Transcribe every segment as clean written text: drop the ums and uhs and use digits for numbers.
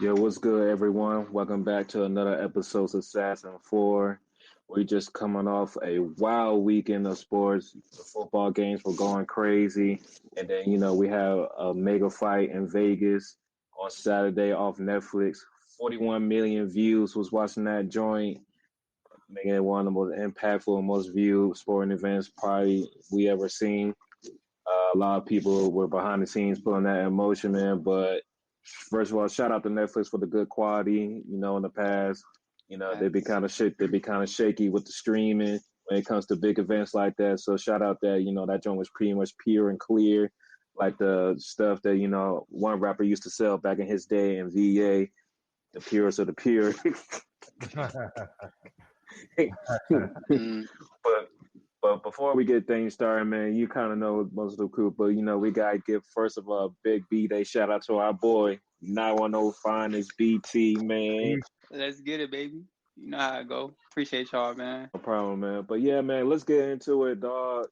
Yo, what's good, everyone? Welcome back to another episode of Assassin 4. We just coming off a wild weekend of sports. The football games were going crazy. And then, we have a mega fight in Vegas on Saturday off Netflix. 41 million views was watching that joint, making it one of the most impactful and most viewed sporting events probably we ever seen. A lot of people were behind the scenes putting that in motion, man. But first of all, shout out to Netflix for the good quality. In the past, they'd be Facts. kind of shit. They'd be kind of shaky with the streaming when it comes to big events like that. So shout out that that joint was pretty much pure and clear, like the stuff that one rapper used to sell back in his day in VA, the purest of the pure. Mm, but But before we get things started, man, you kind of know most of the crew, but we gotta give first of all a big B-Day shout out to our boy 910 is BT, man. let's get it, baby. You know how I go. Appreciate y'all, man. No problem, man. But yeah, man, let's get into it, dog.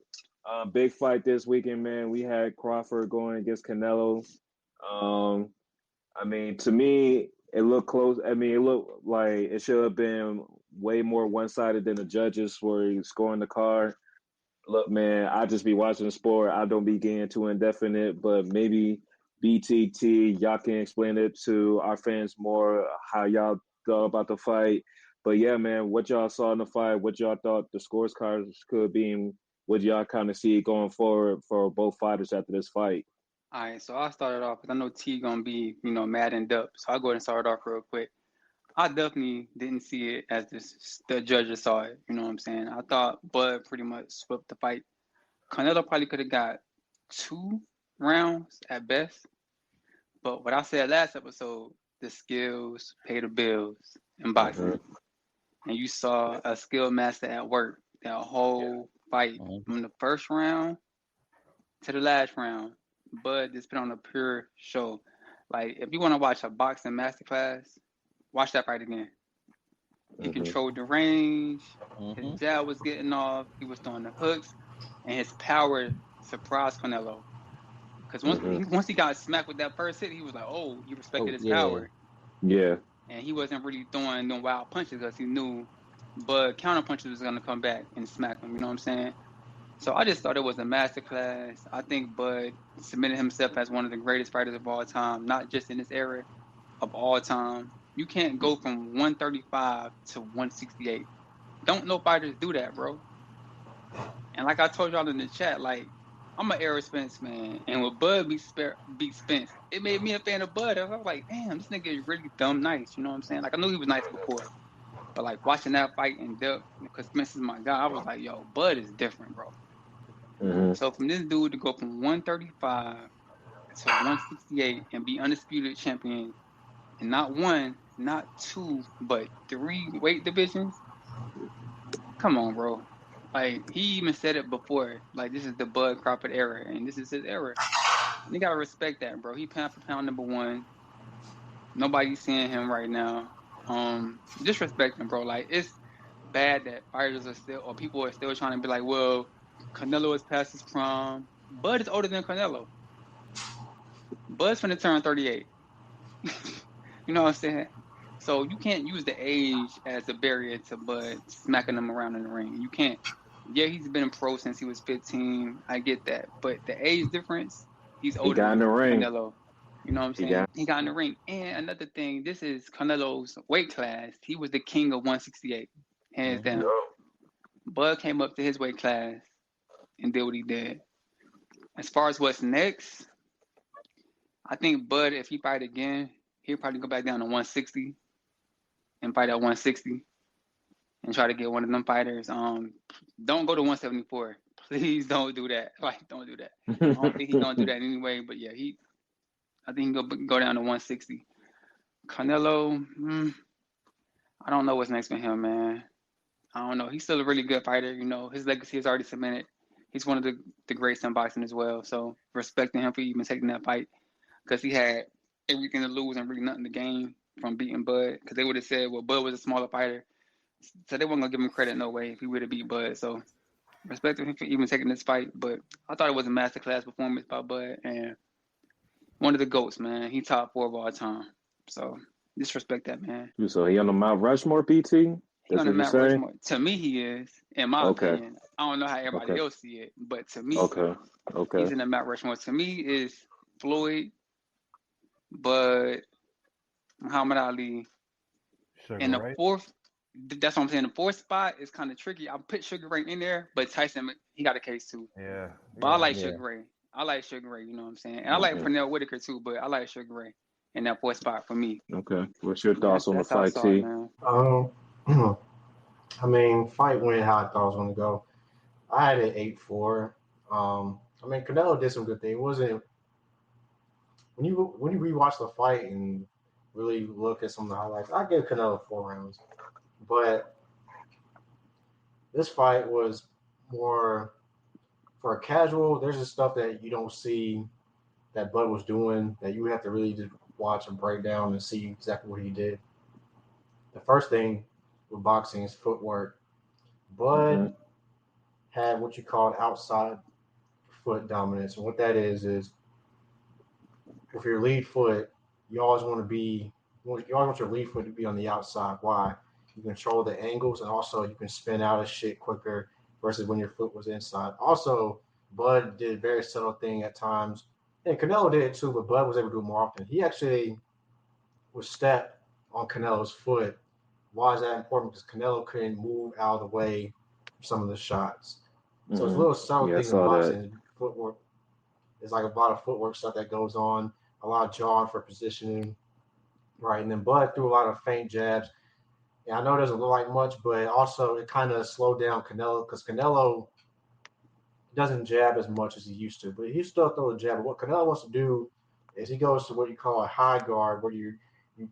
Big fight this weekend, man. We had Crawford going against Canelo. Um, I mean, to me, it looked close. I mean, it looked like it should have been way more one-sided than the judges were scoring the card. Look, man, I just be watching the sport. I don't be getting too indefinite, but maybe BTT, y'all can explain it to our fans more how y'all thought about the fight. But yeah, man, what y'all saw in the fight, what y'all thought the scores cards could be, and what y'all kind of see going forward for both fighters after this fight. All right, so I started off because I know T gonna be, mad and up. So I'll go ahead and start off real quick. I definitely didn't see it as the judges saw it. You know what I'm saying? I thought Bud pretty much swept the fight. Canelo probably could have got 2 rounds at best. But what I said last episode, the skills pay the bills in boxing. Mm-hmm. And you saw a skill master at work that whole fight from the first round to the last round. Bud just put on a pure show. Like if you want to watch a boxing masterclass, watch that fight again. He Mm-hmm. controlled the range. His Hmm. jab was getting off. He was throwing the hooks, and his power surprised Canelo. Because once Mm-hmm. once he got smacked with that first hit, he was like, "Oh, he respected Oh his yeah. power," Yeah. and he wasn't really throwing them wild punches because he knew, but counter punches was gonna come back and smack him. You know what I'm saying? So I just thought it was a masterclass. I think Bud submitted himself as one of the greatest fighters of all time, not just in this era, of all time. You can't go from 135 to 168. Don't no fighters do that, bro. And like I told y'all in the chat, like I'm an Errol Spence fan, and when Bud beat Spence, it made me a fan of Bud. I was like, damn, this nigga is really dumb nice. You know what I'm saying? Like I knew he was nice before, but like watching that fight in depth, because Spence is my guy, I was like, yo, Bud is different, bro. Mm-hmm. So from this dude to go from 135 to 168 and be undisputed champion in not one, not two, but 3 weight divisions. Come on, bro. Like he even said it before. Like this is the Bud Crawford era, and this is his era. And you gotta respect that, bro. He pound for pound number one. Nobody's seeing him right now. Just respect him, bro. Like it's bad that fighters are still or people are still trying to be like, well, Canelo is past his prime. Bud is older than Canelo. Bud's finna turn 38. You know what I'm saying? So you can't use the age as a barrier to Bud smacking him around in the ring. You can't. Yeah, he's been a pro since he was 15. I get that. But the age difference, he's He older got in the than ring. Canelo. You know what I'm He saying? got. He got in the ring. And another thing, this is Canelo's weight class. He was the king of 168, hands Hmm. down. Yup. Bud came up to his weight class and did what he did. As far as what's next, I think Bud, if he fight again, he'll probably go back down to 160 and fight at 160 and try to get one of them fighters. Don't go to 174. Please don't do that. Like, don't do that. I don't think he's gonna do that anyway. But yeah, I think he go down to 160. Canelo, I don't know what's next for him, man. I don't know. He's still a really good fighter. You know, his legacy is already cemented. He's one of the greats in boxing as well. So respecting him for even taking that fight because he had everything to lose and really nothing to gain from beating Bud. Because they would have said, well, Bud was a smaller fighter, so they weren't gonna give him credit no way if he would have beat Bud. So respect him for even taking this fight. But I thought it was a masterclass performance by Bud and one of the goats, man. He top 4 of all time. So Disrespect that man. So he on the Mount Rushmore, PT? He That's on the what you're Mount saying? Rushmore. To me, he is. In my Okay. opinion, I don't know how everybody Okay. else see it, but to me, Okay. he's in the Mount Rushmore. To me, is Floyd, Bud, Muhammad Ali, and the fourth. That's what I'm saying. The fourth spot is kind of tricky. I put Sugar Ray in there, but Tyson, he got a case too. Yeah. But I like Sugar Ray. I like Sugar Ray. You know what I'm saying? And I like Pernell Whitaker too, but I like Sugar Ray in that fourth spot for me. Okay. What's your thoughts on the fight, T? I mean, fight went how I thought it was going to go. I had it 8-4. I mean, Canelo did some good things. It wasn't when you rewatch the fight and really look at some of the highlights. I give Canelo 4 rounds, but this fight was more for a casual. There's just stuff that you don't see that Bud was doing that you have to really just watch and break down and see exactly what he did. The first thing with boxing is footwork. Bud had what you call outside foot dominance. And what that is with your lead foot, you always want your lead foot to be on the outside. Why? You control the angles and also you can spin out of shit quicker versus when your foot was inside. Also, Bud did a very subtle thing at times. And Canelo did it too, but Bud was able to do it more often. He actually would step on Canelo's foot. Why is that important? Because Canelo couldn't move out of the way from some of the shots. So it's a little subtle thing in boxing. Footwork. There's like a lot of footwork stuff that goes on, a lot of jawing for positioning, right? And then Bud threw a lot of feint jabs. And I know it doesn't look like much, but also it kind of slowed down Canelo because Canelo doesn't jab as much as he used to, but he still throw a jab. But what Canelo wants to do is he goes to what you call a high guard, where you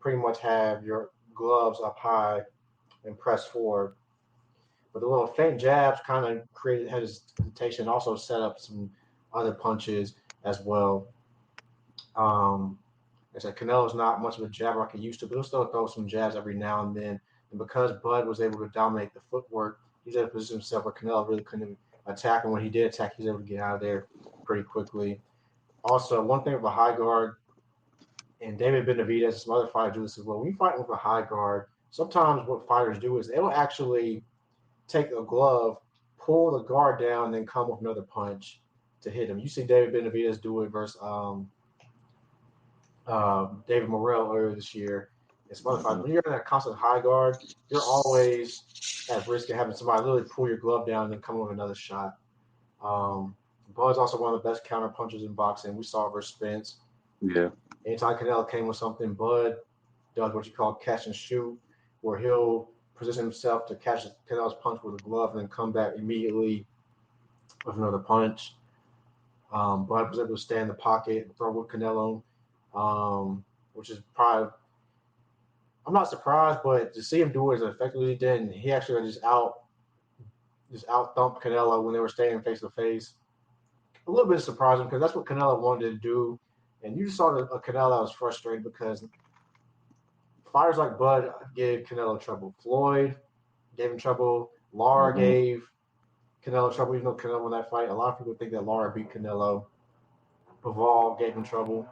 pretty much have your gloves up high and press forward. But the little feint jabs kind of created hesitation, also set up some other punches as well. I said Canelo's not much of a jabber like he used to, but he'll still throw some jabs every now and then. And because Bud was able to dominate the footwork, he's able to position himself where Canelo really couldn't attack. And when he did attack, he was able to get out of there pretty quickly. Also, one thing with a high guard, and David Benavidez and some other fighters do this as well. When you fight with a high guard, sometimes what fighters do is they will actually take a glove, pull the guard down, and then come with another punch to hit him. You see David Benavidez do it versus David Morrell earlier this year. And some other fighters. When you're in that constant high guard, you're always at risk of having somebody literally pull your glove down and then come with another shot. Bud's also one of the best counter punchers in boxing. We saw it versus Spence. Yeah. Anytime Canelo came with something, Bud does what you call catch and shoot, where he'll position himself to catch Canelo's punch with a glove and then come back immediately with another punch. Bud was able to stay in the pocket and throw with Canelo, which is probably – I'm not surprised, but to see him do it as effectively as he did, and he actually just out-thumped Canelo when they were staying face-to-face. A little bit surprising because that's what Canelo wanted to do. And you saw a Canelo that was frustrated because fighters like Bud gave Canelo trouble. Floyd gave him trouble. Lara gave Canelo trouble, even though Canelo won that fight. A lot of people think that Lara beat Canelo. Bivol gave him trouble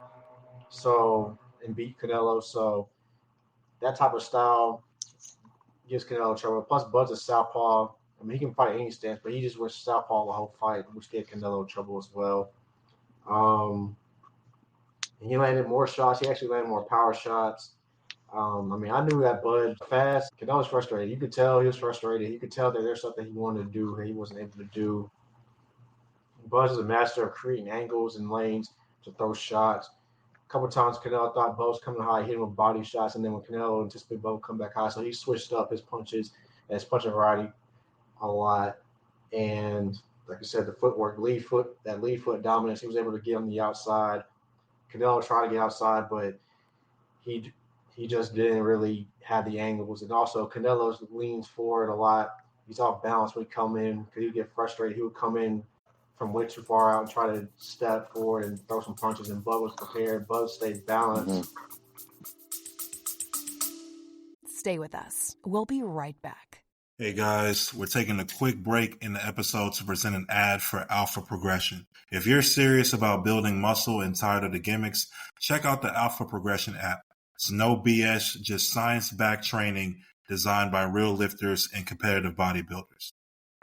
and beat Canelo. So that type of style gives Canelo trouble. Plus, Bud's a southpaw. I mean, he can fight any stance, but he just went southpaw the whole fight, which gave Canelo trouble as well. He landed more shots. He actually landed more power shots. I mean, I knew that Bud fast. Canelo was frustrated. You could tell he was frustrated. You could tell that there's something he wanted to do that he wasn't able to do. Bud is a master of creating angles and lanes to throw shots. A couple of times Canelo thought Bud was coming high, hit him with body shots, and then when Canelo anticipated Bud would come back high, so he switched up his punches and his punching variety a lot. And like I said, the footwork, lead foot dominance, he was able to get on the outside. Canelo tried to get outside, but he just didn't really have the angles. And also, Canelo leans forward a lot. He's off balance when he come in because he would get frustrated. He would come in from way too far out and try to step forward and throw some punches, and Bud was prepared. Bud stayed balanced. Stay with us. We'll be right back. Hey guys, we're taking a quick break in the episode to present an ad for Alpha Progression. If you're serious about building muscle and tired of the gimmicks, check out the Alpha Progression app. It's no BS, just science-backed training designed by real lifters and competitive bodybuilders.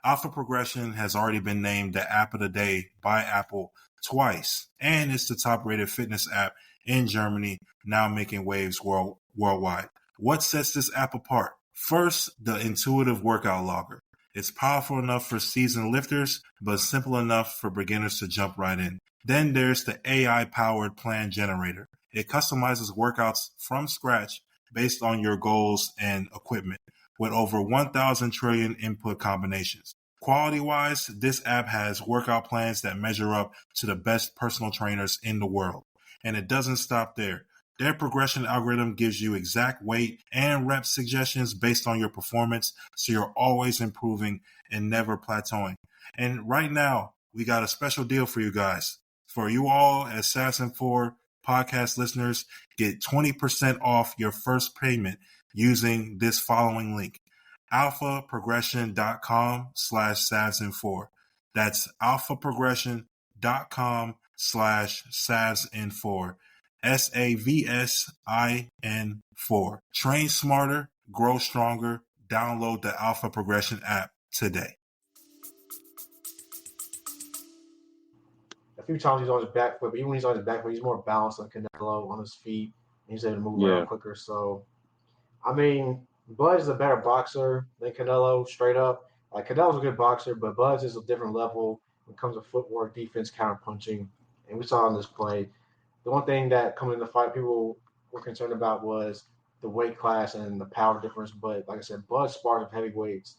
Alpha Progression has already been named the App of the Day by Apple twice, and it's the top-rated fitness app in Germany, now making waves worldwide. What sets this app apart? First, the intuitive workout logger. It's powerful enough for seasoned lifters, but simple enough for beginners to jump right in. Then there's the AI-powered plan generator. It customizes workouts from scratch based on your goals and equipment, with over 1,000 trillion input combinations. Quality-wise, this app has workout plans that measure up to the best personal trainers in the world. And it doesn't stop there. Their progression algorithm gives you exact weight and rep suggestions based on your performance, so you're always improving and never plateauing. And right now, we got a special deal for you guys. For you all as Assassin4 podcast listeners, get 20% off your first payment using this following link: alphaprogression.com/Savsin4. That's alphaprogression.com/Savsin4. SAVSIN4. Train smarter, grow stronger. Download the Alpha Progression app today. A few times he's on his back foot, but even when he's on his back foot, he's more balanced than Canelo on his feet. He's able to move around quicker. So, I mean, Bud is a better boxer than Canelo, straight up. Like, Canelo's a good boxer, but Bud's is a different level when it comes to footwork, defense, counter-punching. And we saw on this play. The one thing that coming in the fight people were concerned about was the weight class and the power difference. But like I said, Bud spars with heavyweights.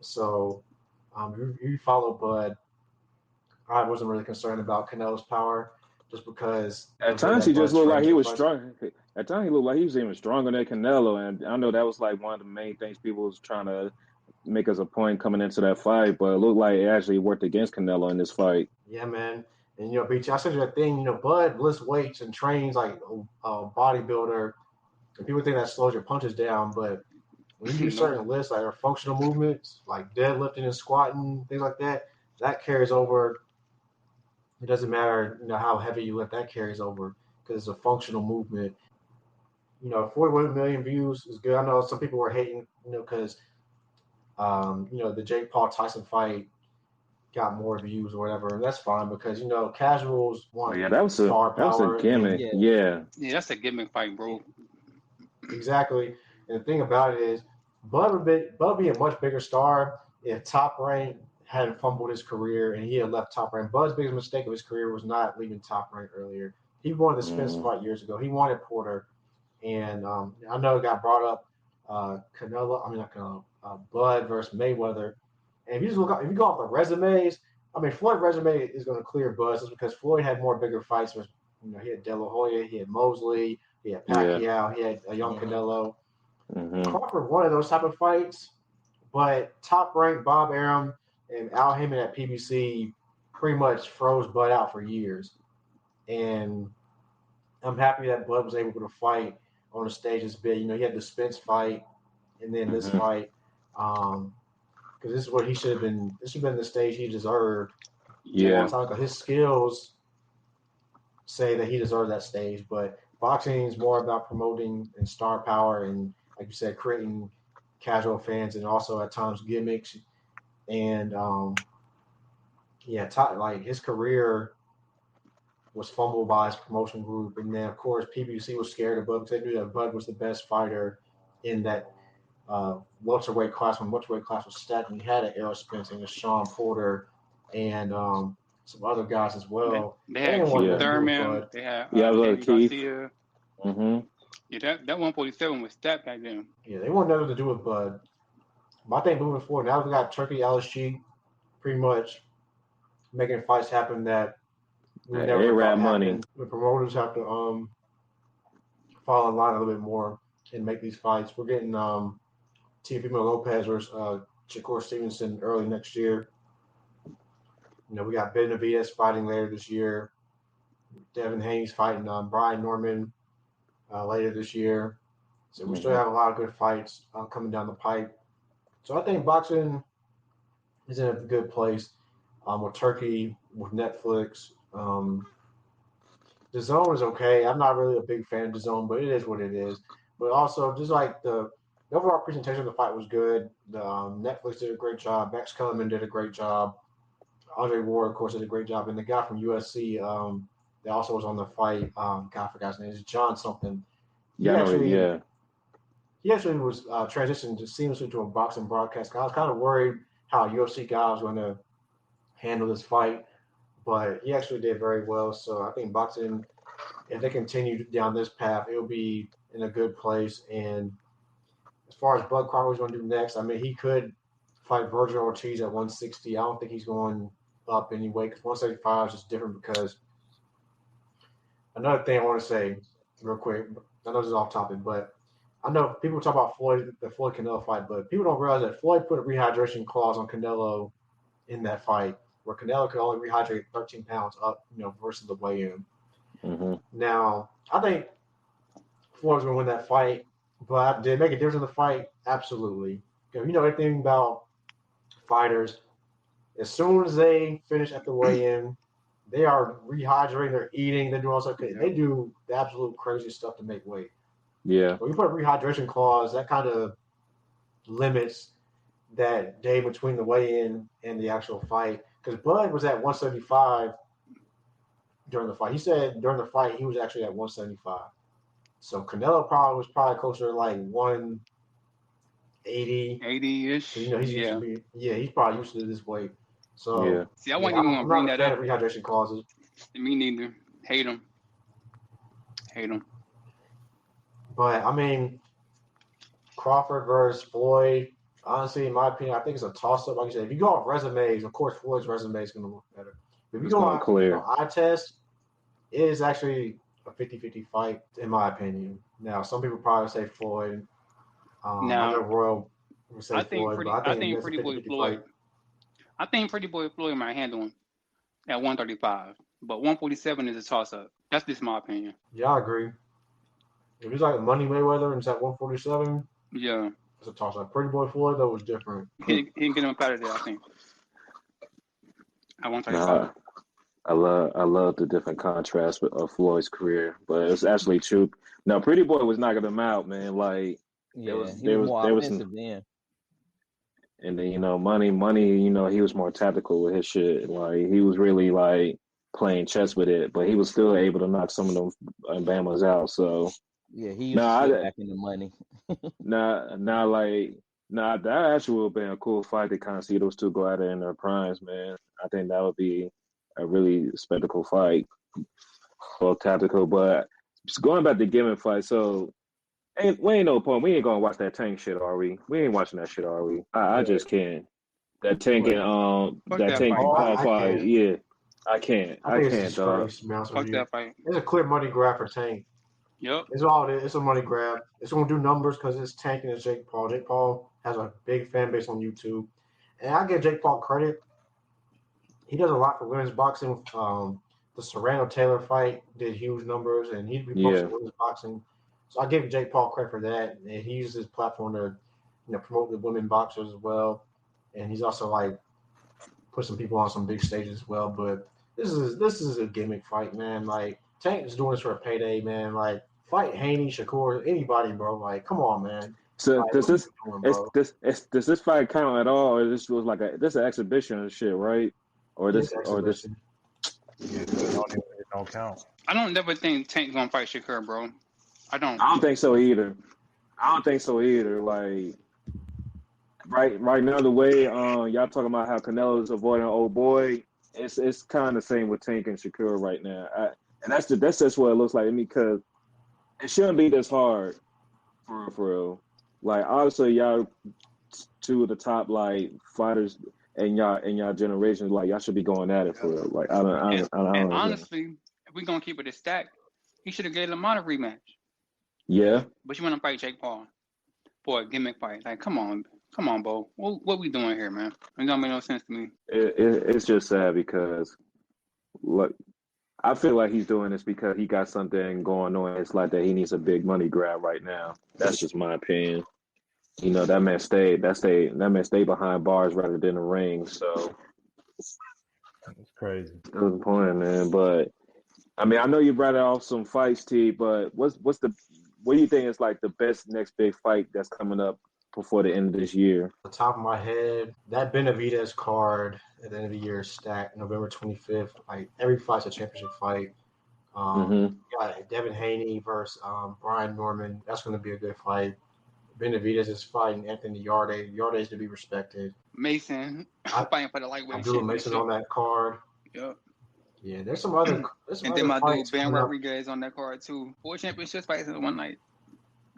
So you follow Bud. I wasn't really concerned about Canelo's power just because at times he just looked like he was strong. At times he looked like he was even stronger than Canelo, and I know that was like one of the main things people was trying to make as a point coming into that fight. But it looked like it actually worked against Canelo in this fight. Yeah, man. And, BT, I said that thing, Bud lifts weights and trains like a bodybuilder. And people think that slows your punches down. But when you do certain lifts, like functional movements, like deadlifting and squatting, things like that, that carries over. It doesn't matter, how heavy you lift, that carries over because it's a functional movement. 41 million views is good. I know some people were hating, because, the Jake Paul Tyson fight got more views or whatever, and that's fine because casuals want star power. That was a gimmick. Yeah, that's a gimmick fight, bro. Exactly. And the thing about it is, Bud would be a much bigger star if Top Rank hadn't fumbled his career and he had left Top Rank. Bud's biggest mistake of his career was not leaving Top Rank earlier. He wanted the Spence fight years ago. He wanted Porter, and I know it got brought up. Bud versus Mayweather. And if you go off the resumes, Floyd's resume is going to clear Bud just because Floyd had more bigger fights. He had De La Hoya, he had Mosley, he had Pacquiao, he had a young Canelo. Crawford wanted those type of fights, but Top Rank Bob Arum and Al Heyman at PBC pretty much froze Bud out for years. And I'm happy that Bud was able to fight on the stage this big. He had the Spence fight and then this fight. Because this is what he should have been. This should have been the stage he deserved. Yeah. Because his skills say that he deserved that stage, but boxing is more about promoting and star power, and like you said, creating casual fans, and also at times gimmicks. And his career was fumbled by his promotion group, and then of course PBC was scared of Bud because they knew that Bud was the best fighter in that welterweight class when welterweight class was stacked, and he had an Errol Spence and a Sean Porter and some other guys as well. They had Keith Thurman. They had Keith. Garcia. Yeah, that 147 was stacked back then. Yeah, they want nothing to do with Bud. But I think moving forward, now we got Turkey LSG pretty much making fights happen that we never thought money. The promoters have to fall in line a little bit more and make these fights. We're getting Teofimo Lopez versus Shakur Stevenson early next year. We got Benavidez fighting later this year. Devin Haney fighting Brian Norman later this year. So we still have a lot of good fights coming down the pipe. So I think boxing is in a good place with Turkey, with Netflix. The Zone is okay. I'm not really a big fan of the Zone, but it is what it is. But also, just like the overall presentation of the fight was good. The Netflix did a great job. Max Kellerman did a great job. Andre Ward, of course, did a great job. And the guy from USC that also was on the fight, God, I forgot his name. It's John something. He actually was transitioned seamlessly to a boxing broadcast. I was kind of worried how a UFC guy was going to handle this fight, but he actually did very well. So I think boxing, if they continue down this path, it'll be in a good place. And as far as Bud Crawford is going to do next, I mean, he could fight Virgil Ortiz at 160. I don't think he's going up anyway because 175 is just different because another thing I want to say real quick, I know this is off topic, but I know people talk about the Floyd Canelo fight, but people don't realize that Floyd put a rehydration clause on Canelo in that fight where Canelo could only rehydrate 13 pounds up, versus the weigh-in. Mm-hmm. Now, I think Floyd's going to win that fight, but did it make a difference in the fight? Absolutely. If you know anything about fighters, as soon as they finish at the weigh-in, they are rehydrating, they're eating, they're doing all stuff. They do the absolute crazy stuff to make weight. Yeah. When you put a rehydration clause, that kind of limits that day between the weigh-in and the actual fight. Because Bud was at 175 during the fight. He said during the fight he was actually at 175. So Canelo was probably closer to like 180. 80-ish. He's used to be, he's probably used to this weight. So yeah. See, I wasn't even going to bring that up. Rehydration clauses. Me neither. Hate them. But I mean, Crawford versus Floyd. Honestly, in my opinion, I think it's a toss-up. Like you said, if you go off resumes, of course, Floyd's resume is going to look better. But if you go off eye test, it is actually a 50-50 fight, in my opinion. Now, some people probably say Floyd. I know Royal would say Floyd, but I think Pretty Boy Floyd. I think Pretty Boy Floyd might handle him at 135, but 147 is a toss-up. That's just my opinion. Yeah, I agree. If he's like Money Mayweather and it's at 147, yeah, it's a toss-up. Pretty Boy Floyd, though, was different. He can get him out of there, I think. At 135. I love the different contrast of Floyd's career, but it's actually true. No, Pretty Boy was knocking him out, man. Like there was some, then. And then Money, he was more tactical with his shit. Like he was really like playing chess with it, but he was still able to knock some of them Bamas out. So yeah, he used to get back into Money. that actually would have been a cool fight to kind of see those two go at it in their primes, man. I think that would be a really spectacle fight, both tactical. But going back to gimmick fight, so we ain't no point. We ain't gonna watch that Tank shit, are we? We ain't watching that shit, are we? I just can't. That Tank and Paul fight, yeah. I can't, dog. Fuck that fight. It's a clear money grab for Tank. Yep. It's all it is. It's a money grab. It's going to do numbers because it's Tank and it's Jake Paul. Jake Paul has a big fan base on YouTube. And I give Jake Paul credit. He does a lot for women's boxing. The Serrano-Taylor fight did huge numbers, and he promotes women's boxing. So I give Jake Paul credit for that. And he uses his platform to promote the women boxers as well. And he's also like put some people on some big stages as well. But this is a gimmick fight, man. Like Tank is doing this for a payday, man. Like fight Haney, Shakur, anybody, bro. Like come on, man. So like, does this fight count at all, or this was like this an exhibition and shit, right? Or this. It don't count. I don't never think Tank gonna fight Shakur, bro. I don't think so either. Like right now, the way y'all talking about how Canelo is avoiding old boy, it's kind of the same with Tank and Shakur right now. And that's just what it looks like to me, because it shouldn't be this hard for real. Like obviously y'all two of the top like fighters in y'all generation, like y'all should be going at it for real. Like I don't know. Honestly, if we're gonna keep it a stack, he should have gave Lamont a rematch. Yeah. But you want to fight Jake Paul for a gimmick fight? Like, come on, Bo. What we doing here, man? It don't make no sense to me. It's just sad because, look, I feel like he's doing this because he got something going on. It's like that he needs a big money grab right now. That's just my opinion. That man stay behind bars rather than the ring. So it's crazy. That was the point, man. But I mean, I know you brought off some fights, T, but what do you think is like the best next big fight that's coming up before the end of this year? Off the top of my head, that Benavidez card at the end of the year is stacked November 25th. Like every fight's a championship fight. Got Devin Haney versus Brian Norman. That's going to be a good fight. Benavidez is fighting Anthony Yarde. Yarde is to be respected. Mason fighting for the lightweight. Abdullah Mason on that card. Yep. Yeah, there's some other. And then my dude Ben Rodriguez on that card too. 4 championship fights in one night.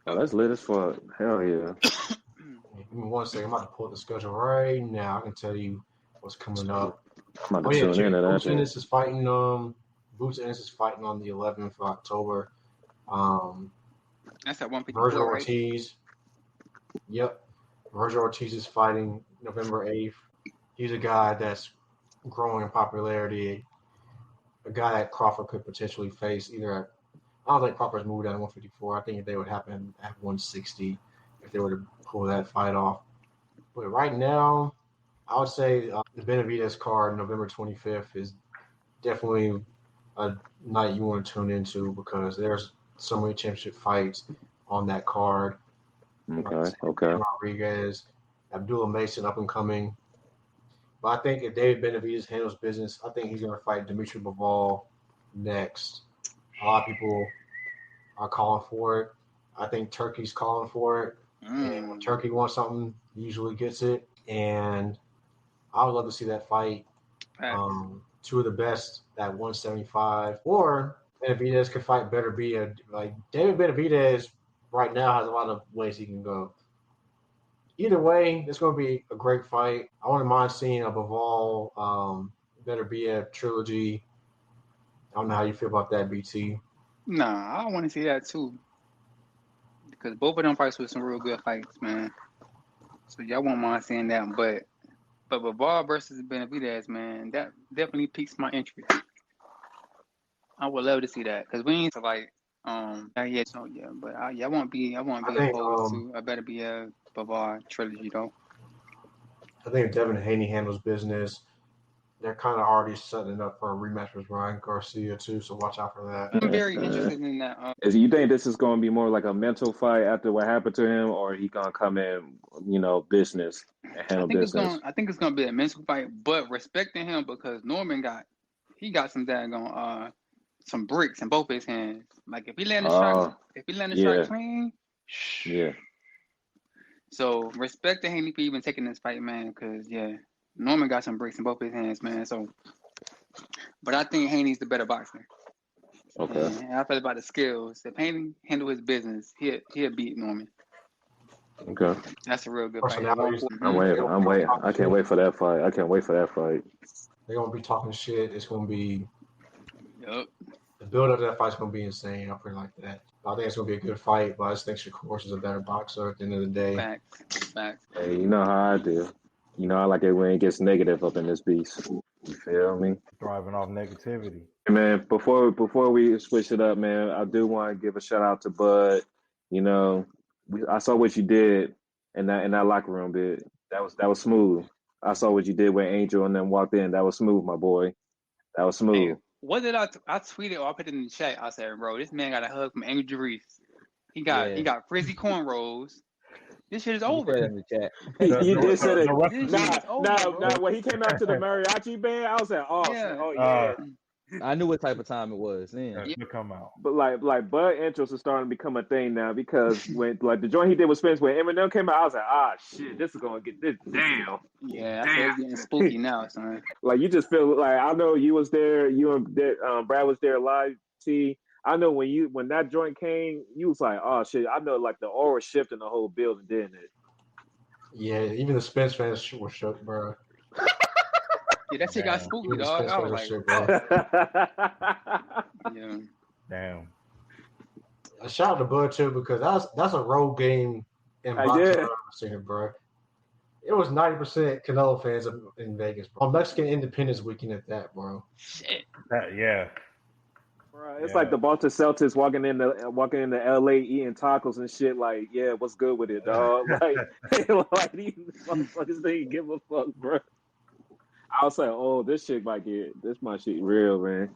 Oh, that's lit as fuck. Hell yeah. Give me 1 second. I'm about to pull the schedule right now. I can tell you what's coming up. I'm about to tune in to that. Boots Ennis is fighting. Boots Ennis is fighting on the 11th of October. That's at 154. Virgil Ortiz. Yep. Virgil Ortiz is fighting November 8th. He's a guy that's growing in popularity. A guy that Crawford could potentially face either I don't think Crawford's moved down to 154. I think they would happen at 160 if they were to pull that fight off. But right now, I would say the Benavidez card, November 25th, is definitely a night you want to tune into because there's so many championship fights on that card. Okay. Rodriguez, Abdullah Mason up and coming. But I think if David Benavidez handles business, I think he's going to fight Dimitri Bivol next. A lot of people are calling for it. I think Turkey's calling for it. And when Turkey wants something, he usually gets it. And I would love to see that fight. Two of the best at 175. Or Benavidez could fight Beterbiev. Like David Benavidez right now has a lot of ways he can go. Either way, it's going to be a great fight. I wouldn't mind seeing a Bivol Beterbiev trilogy. I don't know how you feel about that, BT. Nah, I want to see that too. Because both of them fights were some real good fights, man. So y'all won't mind seeing that. But Bivol versus Benavidez, man, that definitely piques my interest. I would love to see that. Because we ain't like but I won't be opposed to a Beterbiev Bivol trilogy though. I think if Devin Haney handles business, they're kind of already setting it up for a rematch with Ryan Garcia too, so watch out for that. I'm very interested in that. You think this is going to be more like a mental fight after what happened to him, or he going to come in, business and handle business? I think it's going to be a mental fight, but respecting him because Norman got some daggone some bricks in both his hands. Like if he land a strike clean, yeah. So respect to Haney for even taking this fight, man, because Norman got some bricks in both his hands, man. So, but I think Haney's the better boxer. Okay. And I feel about the skills. If Haney handle his business, he'll beat Norman. Okay. That's a real good fight. I'm waiting. I can't wait for that fight. They're gonna be talking shit. It's gonna be. Yep. The build up to that fight's gonna be insane. I feel like that. I think it's gonna be a good fight, but I just think Shakur is a better boxer at the end of the day. Facts. Hey, you know how I do. I like it when it gets negative up in this beast. You feel me? Driving off negativity. Hey, man, before we switch it up, man, I do want to give a shout out to Bud. I saw what you did in that locker room, bit. That was smooth. I saw what you did when Angel and them walked in. That was smooth, my boy. That was smooth. Hey, what did I tweeted or I put it in the chat? I said, bro, this man got a hug from Angel Reese. He got frizzy cornrows. This shit is over. In the chat. You did say that. Nah, when he came out to the mariachi band, I was like, yeah. I knew what type of time it was then. To come out. But like Bud intros are starting to become a thing now because when like the joint he did with Spence when Eminem came out, I was like, shit, this is gonna get this damn. Yeah, it's getting spooky now, son. Like you just feel like I know you was there, you and Brad was there live. T. I know when that joint came, you was like, oh shit. I know like the aura shifted in the whole building, didn't it? Yeah, even the Spence fans were shook, bro. Yeah, that shit got spooky, dog. I was like, yeah. Damn. A shout out to Bud too because that's a road game in boxing, bro. It was 90% Canelo fans in Vegas, bro. On Mexican Independence Weekend at that, bro. Shit. Yeah. Bro, it's like the Boston Celtics walking into LA eating tacos and shit. Like, yeah, what's good with it, dog? Like these motherfuckers didn't give a fuck, bro. I was like, oh, this might shit real, man.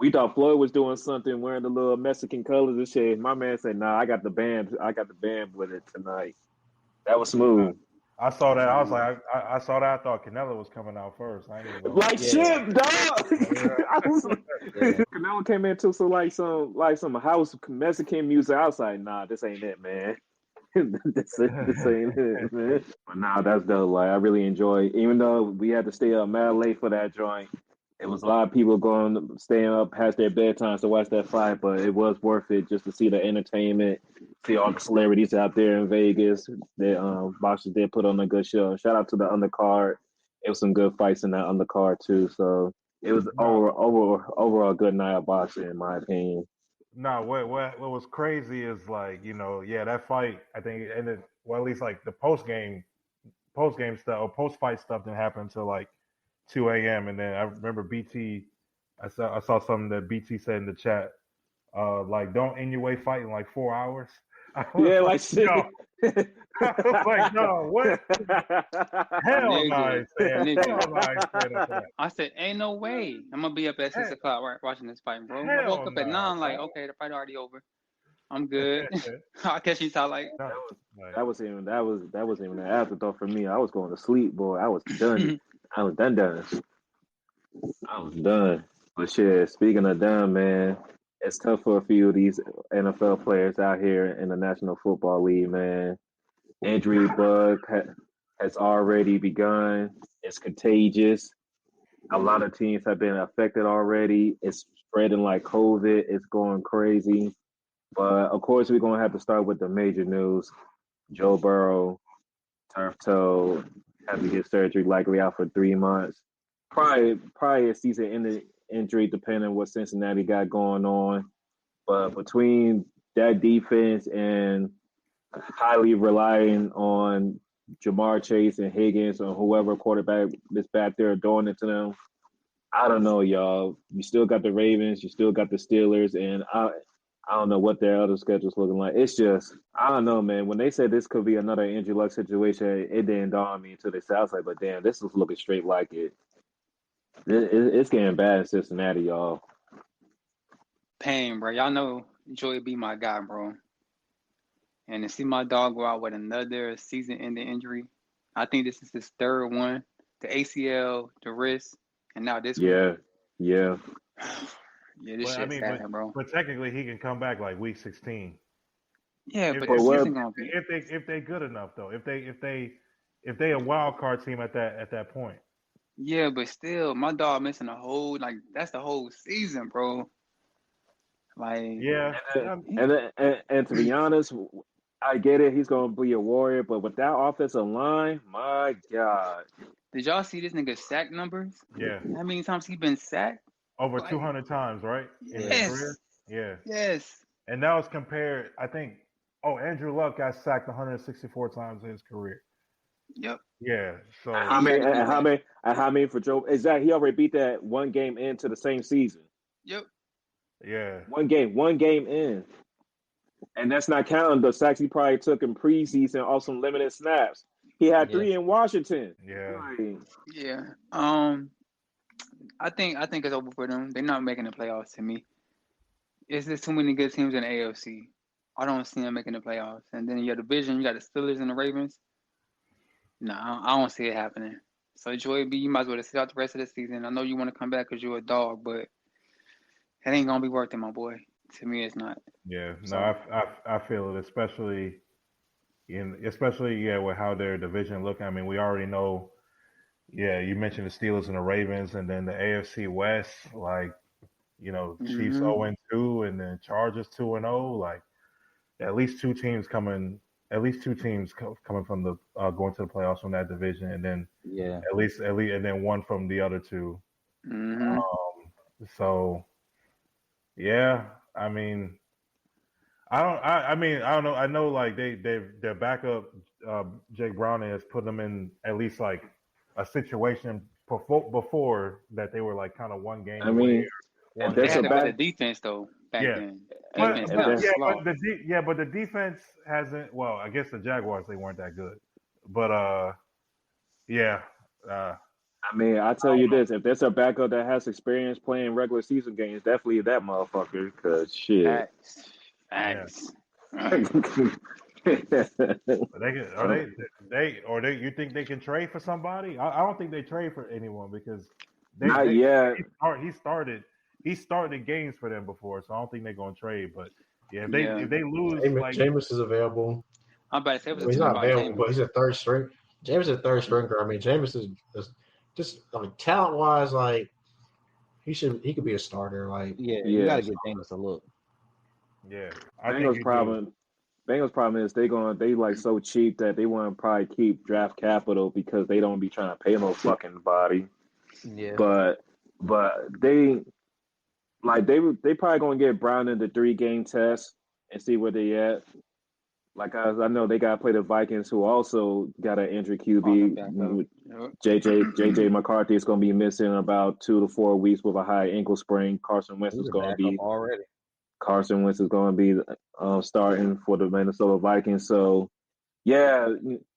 We thought Floyd was doing something, wearing the little Mexican colors and shit. My man said, "Nah, I got the band. I got the band with it tonight." That was smooth. I saw that. I was like, I saw that. I thought Canelo was coming out first. I ain't even gonna Like shit, dog. I was Canelo came into some house Mexican music. I was like, nah, this ain't it, man. this ain't it, man. But nah, that's dope. Like I really enjoy it. Even though we had to stay up mad late for that joint. It was a lot of people staying up past their bedtimes to watch that fight, but it was worth it just to see the entertainment, see all the celebrities out there in Vegas. The boxers did put on a good show. Shout out to the undercard. It was some good fights in that undercard too. So it was overall a good night of boxing in my opinion. No, what was crazy is like, that fight, I think it ended, well, at least like the post game stuff or post fight stuff didn't happen until like 2 a.m. And then I remember BT, I saw something that BT said in the chat, like, don't end your way fight in like 4 hours. Yeah, like shit. No. I was like, no, what? Hell no, I said, ain't no way. I'm gonna be up at 6 o'clock watching this fight, bro. I woke up at 9, like, okay, the fight already over. I'm good. I guess you thought like that was even an afterthought for me. I was going to sleep, boy. I was done. I was done. I was done. But shit, speaking of done, man, it's tough for a few of these NFL players out here in the National Football League, man. Injury bug has already begun. It's contagious. A lot of teams have been affected already. It's spreading like COVID. It's going crazy. But of course, we're going to have to start with the major news. Joe Burrow, turf toe, had to get surgery, likely out for 3 months. Probably a season-ending injury, depending on what Cincinnati got going on. But between that defense and highly relying on Jamar Chase and Higgins or whoever quarterback is back there throwing it to them, I don't know, y'all. You still got the Ravens, you still got the Steelers, and I don't know what their other schedule's looking like. It's just, I don't know, man. When they said this could be another injury luck situation, it didn't dawn on me until they said, I was like, but damn, this is looking straight like it. It's getting bad in Cincinnati, y'all. pain, bro. Y'all know Joey be my guy, bro. And to see my dog go out with another season-ending injury, I think this is his third one. The ACL, the wrist, and now this one. Yeah. Yeah, this shit's sad, bro. But technically, he can come back like week 16. Yeah, but this isn't gonna be. If they good enough though, if they a wild card team at that point. Yeah, but still, my dog missing that's the whole season, bro. Like yeah, and to be honest, I get it. He's gonna be a warrior, but with that offensive line, my God. Did y'all see this nigga's sack numbers? Yeah. How many times he been sacked? Over 200 times, right? Yes. In his career? Yeah. Yes. And that was compared, I think, Andrew Luck got sacked 164 times in his career. Yep. Yeah. So how many for Joe? Exactly. He already beat that one game into the same season. Yep. Yeah. One game in. And that's not counting the sacks he probably took in preseason off some limited snaps. He had 3 in Washington. Yeah. Yeah. I think it's over for them. They're not making the playoffs to me. It's just too many good teams in the AFC. I don't see them making the playoffs. And then your division, you got the Steelers and the Ravens. No, I don't see it happening. So Joey B, you might as well sit out the rest of the season. I know you want to come back because you're a dog, but it ain't gonna be worth it, my boy. To me, it's not. Yeah. No, I feel it, especially with how their division look. I mean, we already know. Yeah, you mentioned the Steelers and the Ravens, and then the AFC West, like, Chiefs 0-2, and then Chargers 2-0. Like, at least two teams coming from the going to the playoffs from that division, and then at least, and then one from the other two. Mm-hmm. So, yeah, I mean, I don't know. I know, like their backup, Jake Browning, has put them in at least like a situation before that they were like kind of one game. I mean, they had a better defense though back then. But the defense hasn't. Well, I guess the Jaguars, they weren't that good, but I mean, I tell you this: if there's a backup that has experience playing regular season games, definitely that motherfucker. Cause shit. Facts. You think they can trade for somebody? I don't think they trade for anyone because Not yet. he started games for them before, so I don't think they're gonna trade. But if they lose, Jameis is available. I'm about to say He's not available, but he's a third string. Jameis is a third stringer. I mean, Jameis is just talent wise, like he could be a starter. Like you gotta give Jameis a look. Yeah, Bengals problem is they like so cheap that they want to probably keep draft capital because they don't be trying to pay no fucking body. Yeah, but they probably gonna get Brown in the 3-game test and see where they at. Like I know they gotta play the Vikings, who also got an injury QB. JJ McCarthy is gonna be missing about 2 to 4 weeks with a high ankle sprain. Carson Wentz is gonna be starting for the Minnesota Vikings. So yeah,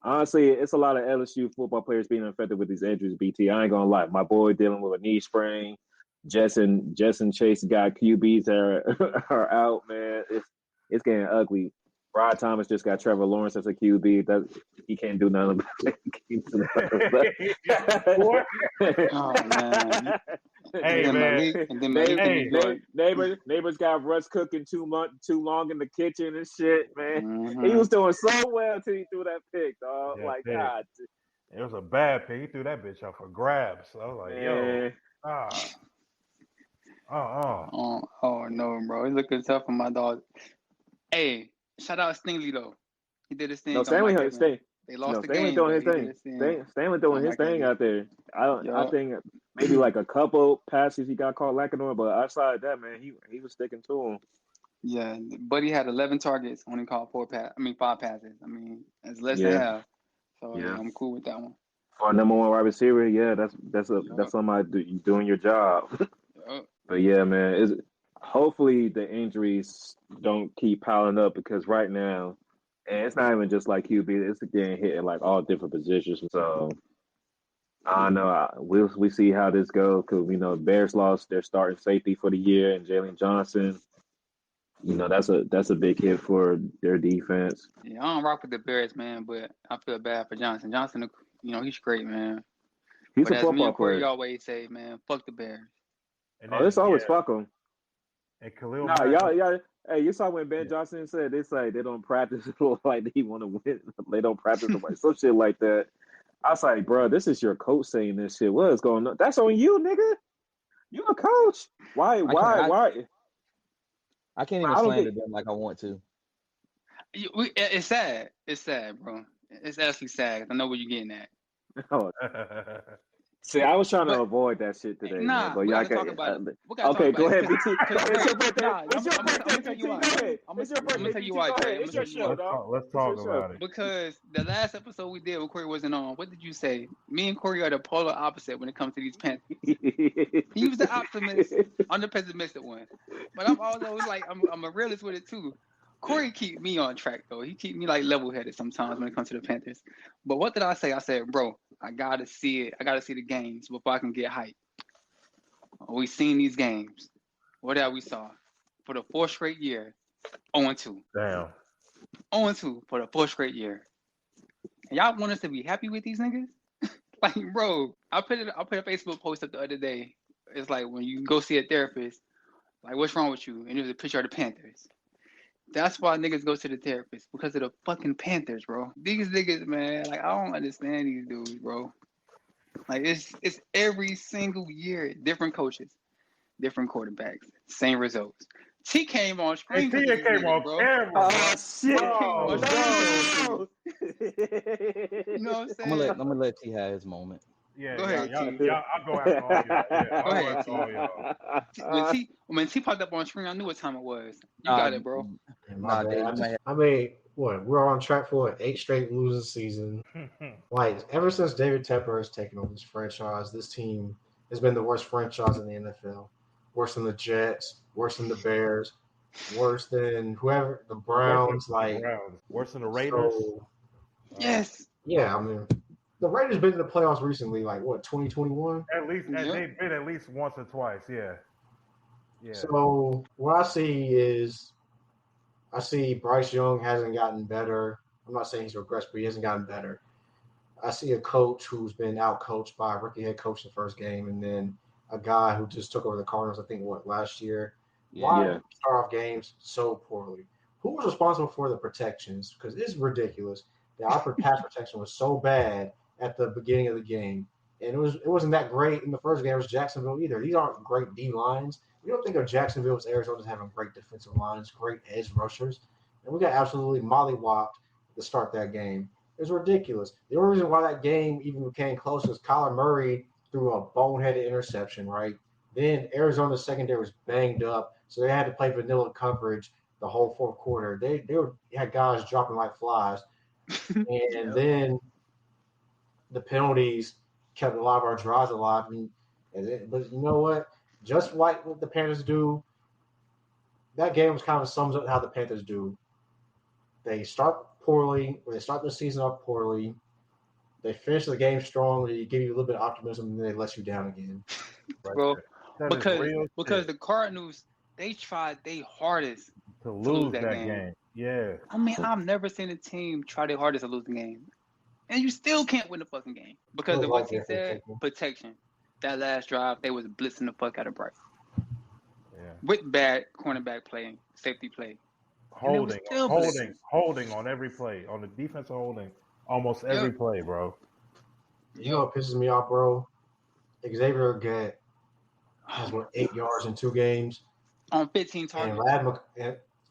honestly, it's a lot of LSU football players being affected with these injuries. BT, I ain't gonna lie, my boy dealing with a knee sprain. Justin Chase got QBs that are out, man. It's getting ugly. Rod Thomas just got Trevor Lawrence as a QB. That he can't do nothing about it. Oh man. Hey man. Neighbors got Russ cooking too long in the kitchen and shit, man. Mm-hmm. He was doing so well till he threw that pick, dog. Yeah, like God. It was a bad pick. He threw that bitch out for grabs. I was like, yo. Oh no, bro. It's looking tough for my dog. Hey, shout out Stingley though. He did his thing. No, Stanley They lost the Stanley game. Doing his thing. Stanley doing his thing out there. I think maybe like a couple passes he got caught lacking on, but outside that, man, he was sticking to him. Yeah, Buddy had 11 targets, only caught 5 passes. I mean, that's less than half. So yeah, I'm cool with that one. For a number 1 wide receiver, yeah, that's somebody doing your job. But yeah, man, hopefully the injuries don't keep piling up because right now, and it's not even just like QB, it's getting hit in like all different positions. So I don't know. We see how this goes because we know Bears lost their starting safety for the year and Jalen Johnson. That's a big hit for their defense. Yeah, I don't rock with the Bears, man, but I feel bad for Johnson. Johnson, he's great, man. He's but a as me and Corey player. always say, man, fuck the Bears. It's always fuck them. And Khalil y'all. Hey, you saw when Ben Johnson said they say they don't practice like they want to win. They don't practice like some shit like that. I was like, bro, this is your coach saying this shit. What is going on? That's on you, nigga. You a coach. Why? I can't even slander them like I want to. It's sad. It's sad, bro. It's actually sad. I know where you're getting at. Oh. See, I was trying to avoid that shit today. Nah, but we gotta talk about it. Okay, go ahead, BT. It's your birthday. I'm gonna tell you why. I'm gonna tell you why, Jay. It's your show, dog. Let's talk about it. Because the last episode we did when Corey wasn't on, what did you say? Me and Corey are the polar opposite when it comes to these Panthers. He was the optimist. I'm the pessimistic one. But I'm also like, I'm a realist with it too. Corey keep me on track though. He keep me like level-headed sometimes when it comes to the Panthers. But what did I say? I said, bro, I gotta see it. I gotta see the games before I can get hyped. We seen these games. What that we saw for the 4th straight year, 0-2. Damn. 0-2 for the 4th straight year. And y'all want us to be happy with these niggas? Like, bro, I put a Facebook post up the other day. It's like when you go see a therapist, like, what's wrong with you? And there's a picture of the Panthers. That's why niggas go to the therapist, because of the fucking Panthers, bro. These niggas, man, like, I don't understand these dudes, bro. Like, it's every single year, different coaches, different quarterbacks, same results. T came on screen. T came on camera. Oh, shit. No. You know what I'm saying? I'm gonna let T have his moment. Yeah, go ahead, T. I'll go after all y'all. Go ahead, T. When T popped up on screen, I knew what time it was. You got it, bro. I mean, we're on track for an 8 straight losing season. Like, ever since David Tepper has taken over this franchise, this team has been the worst franchise in the NFL. Worse than the Jets, worse than the Bears, worse than whoever, the Browns, worse than the Raiders. Yes. Yeah, I mean, the Raiders been in the playoffs recently, like what 2021. At least Yep. they've been at least once or twice. Yeah. Yeah. So what I see Bryce Young hasn't gotten better. I'm not saying he's regressed, but he hasn't gotten better. I see a coach who's been out-coached by a rookie head coach in the first game, and then a guy who just took over the Cardinals, I think, last year. Why did he start off games so poorly? Who was responsible for the protections? Because it's ridiculous that our pass protection was so bad at the beginning of the game. And it wasn't that great in the first game. It was Jacksonville either. These aren't great D lines. We don't think of Jacksonville as Arizona as having great defensive lines, great edge rushers. And we got absolutely mollywopped to start that game. It was ridiculous. The only reason why that game even became close was Kyler Murray threw a boneheaded interception, right? Then Arizona's secondary was banged up, so they had to play vanilla coverage the whole fourth quarter. They had guys dropping like flies. And then the penalties kept a lot of our drives alive. But you know what? Just like what the Panthers do, that game was kind of sums up how the Panthers do. They start poorly, or they start the season off poorly. They finish the game strong, they give you a little bit of optimism, and then they let you down again. Bro, because the Cardinals, they tried their hardest to lose that game. Yeah. I mean, I've never seen a team try their hardest to lose the game. And you still can't win the fucking game. Because of what he said, protection. That last drive, they was blitzing the fuck out of Bryce. Yeah. With bad cornerback play, safety play. Holding on every play. On the defensive holding, almost every play, bro. You know what pisses me off, bro? Xavier Gett has 8 yards in 2 games. On 15 targets.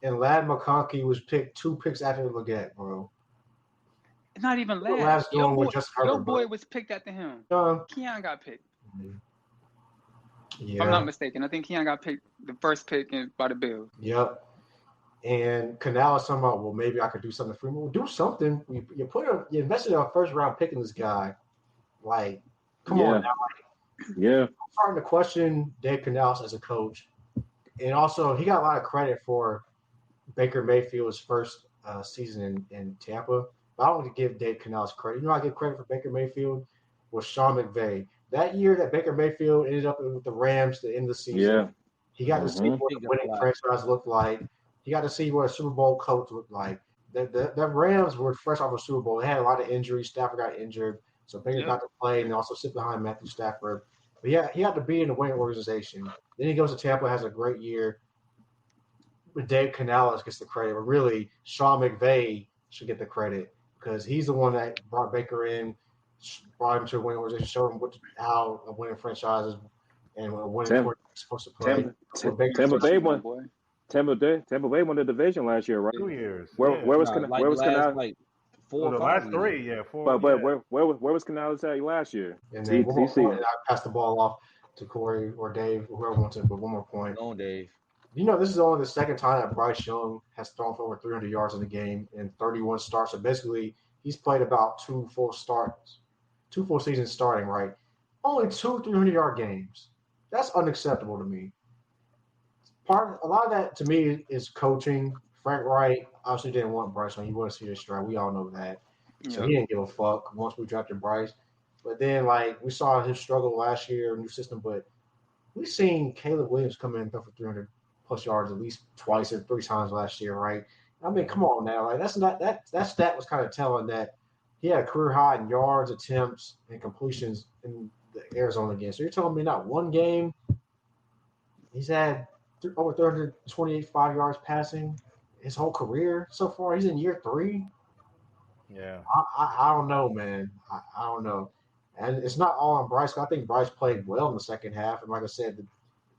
And Lad McConkey was picked 2 picks after Leggett, bro. It's not even Lad. Your boy was picked after him. Keon got picked. Yeah. If I'm not mistaken, I think Keon got picked the first pick by the Bills. Yep. And Canal is talking about, well, maybe I could do something for him. Well, do something. You invested in a first round pick in this guy. Like, come on now. I'm starting to question Dave Canales as a coach. And also, he got a lot of credit for Baker Mayfield's first season in Tampa. But I don't want to give Dave Canales credit. You know, I give credit for Baker Mayfield was Sean McVay. That year that Baker Mayfield ended up with the Rams to end the season, he got to see what the winning franchise looked like. He got to see what a Super Bowl coach looked like. The Rams were fresh off a Super Bowl. They had a lot of injuries. Stafford got injured. So Baker got to play and also sit behind Matthew Stafford. But yeah, he had to be in the winning organization. Then he goes to Tampa, has a great year. But Dave Canales gets the credit. But really, Sean McVay should get the credit because he's the one that brought Baker in, brought him to a winning organization, showed him how a winning franchise is and a winning court is supposed to play. Tampa Bay won the division last year, right? 2 years. Where was Canales? Like 4 the last 3, 4. But where was Canales at last year? And then one more point, I pass the ball off to Corey or Dave, whoever wants it. But one more point. Go on, Dave. You know, this is only the second time that Bryce Young has thrown for over 300 yards in the game in 31 starts. So basically, he's played about 2 full seasons starting, right? Only 2 300-yard games. That's unacceptable to me. A lot of that to me is coaching. Frank Wright obviously didn't want Bryce Young. He wanted to see his stride. We all know that. So he didn't give a fuck once we drafted Bryce. But then, like, we saw his struggle last year, new system. But we've seen Caleb Williams come in and throw for 300-plus yards at least twice or 3 times last year, right? I mean, come on now. Like, that stat was kind of telling that he had a career high in yards, attempts, and completions in the Arizona game. So you're telling me not one game he's had over 328 yards passing his whole career so far? He's in year 3. Yeah. I don't know, man. I don't know. And it's not all on Bryce. I think Bryce played well in the second half. And like I said, the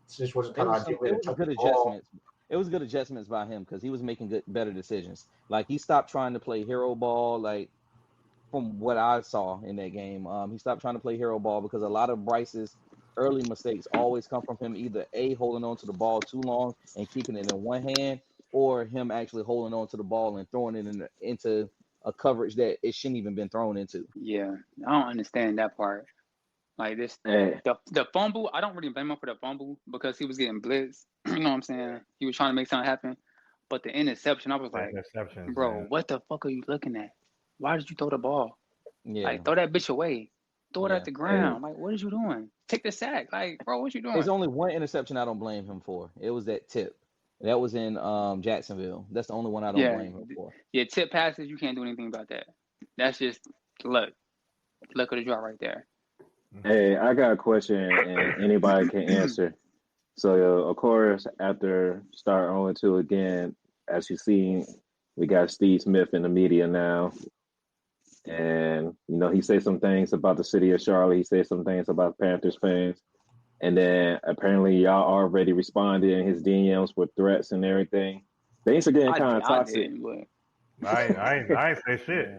situation kind of it was good adjustments. It was good adjustments by him because he was making better decisions. Like, he stopped trying to play hero ball, like, from what I saw in that game. He stopped trying to play hero ball because a lot of Bryce's early mistakes always come from him either holding on to the ball too long and keeping it in one hand, or him actually holding on to the ball and throwing it into a coverage that it shouldn't even been thrown into. Yeah, I don't understand that part. Like this, the fumble, I don't really blame him for the fumble because he was getting blitzed. You know what I'm saying? He was trying to make something happen. But the interception, I was like, bro, what the fuck are you looking at? Why did you throw the ball? Yeah. Like, throw that bitch away. Throw it at the ground. Like, what is you doing? Take the sack. Like, bro, what you doing? There's only one interception I don't blame him for. It was that tip. That was in Jacksonville. That's the only one I don't blame him for. Yeah, tip passes, you can't do anything about that. That's just luck. Luck of the draw right there. Hey, I got a question, and anybody can answer. So, of course, after start 0-2 again, as you see, we got Steve Smith in the media now. And, you know, he said some things about the city of Charlotte. He said some things about Panthers fans. And then apparently y'all already responded in his DMs with threats and everything. Things are getting kind of toxic. I ain't say shit.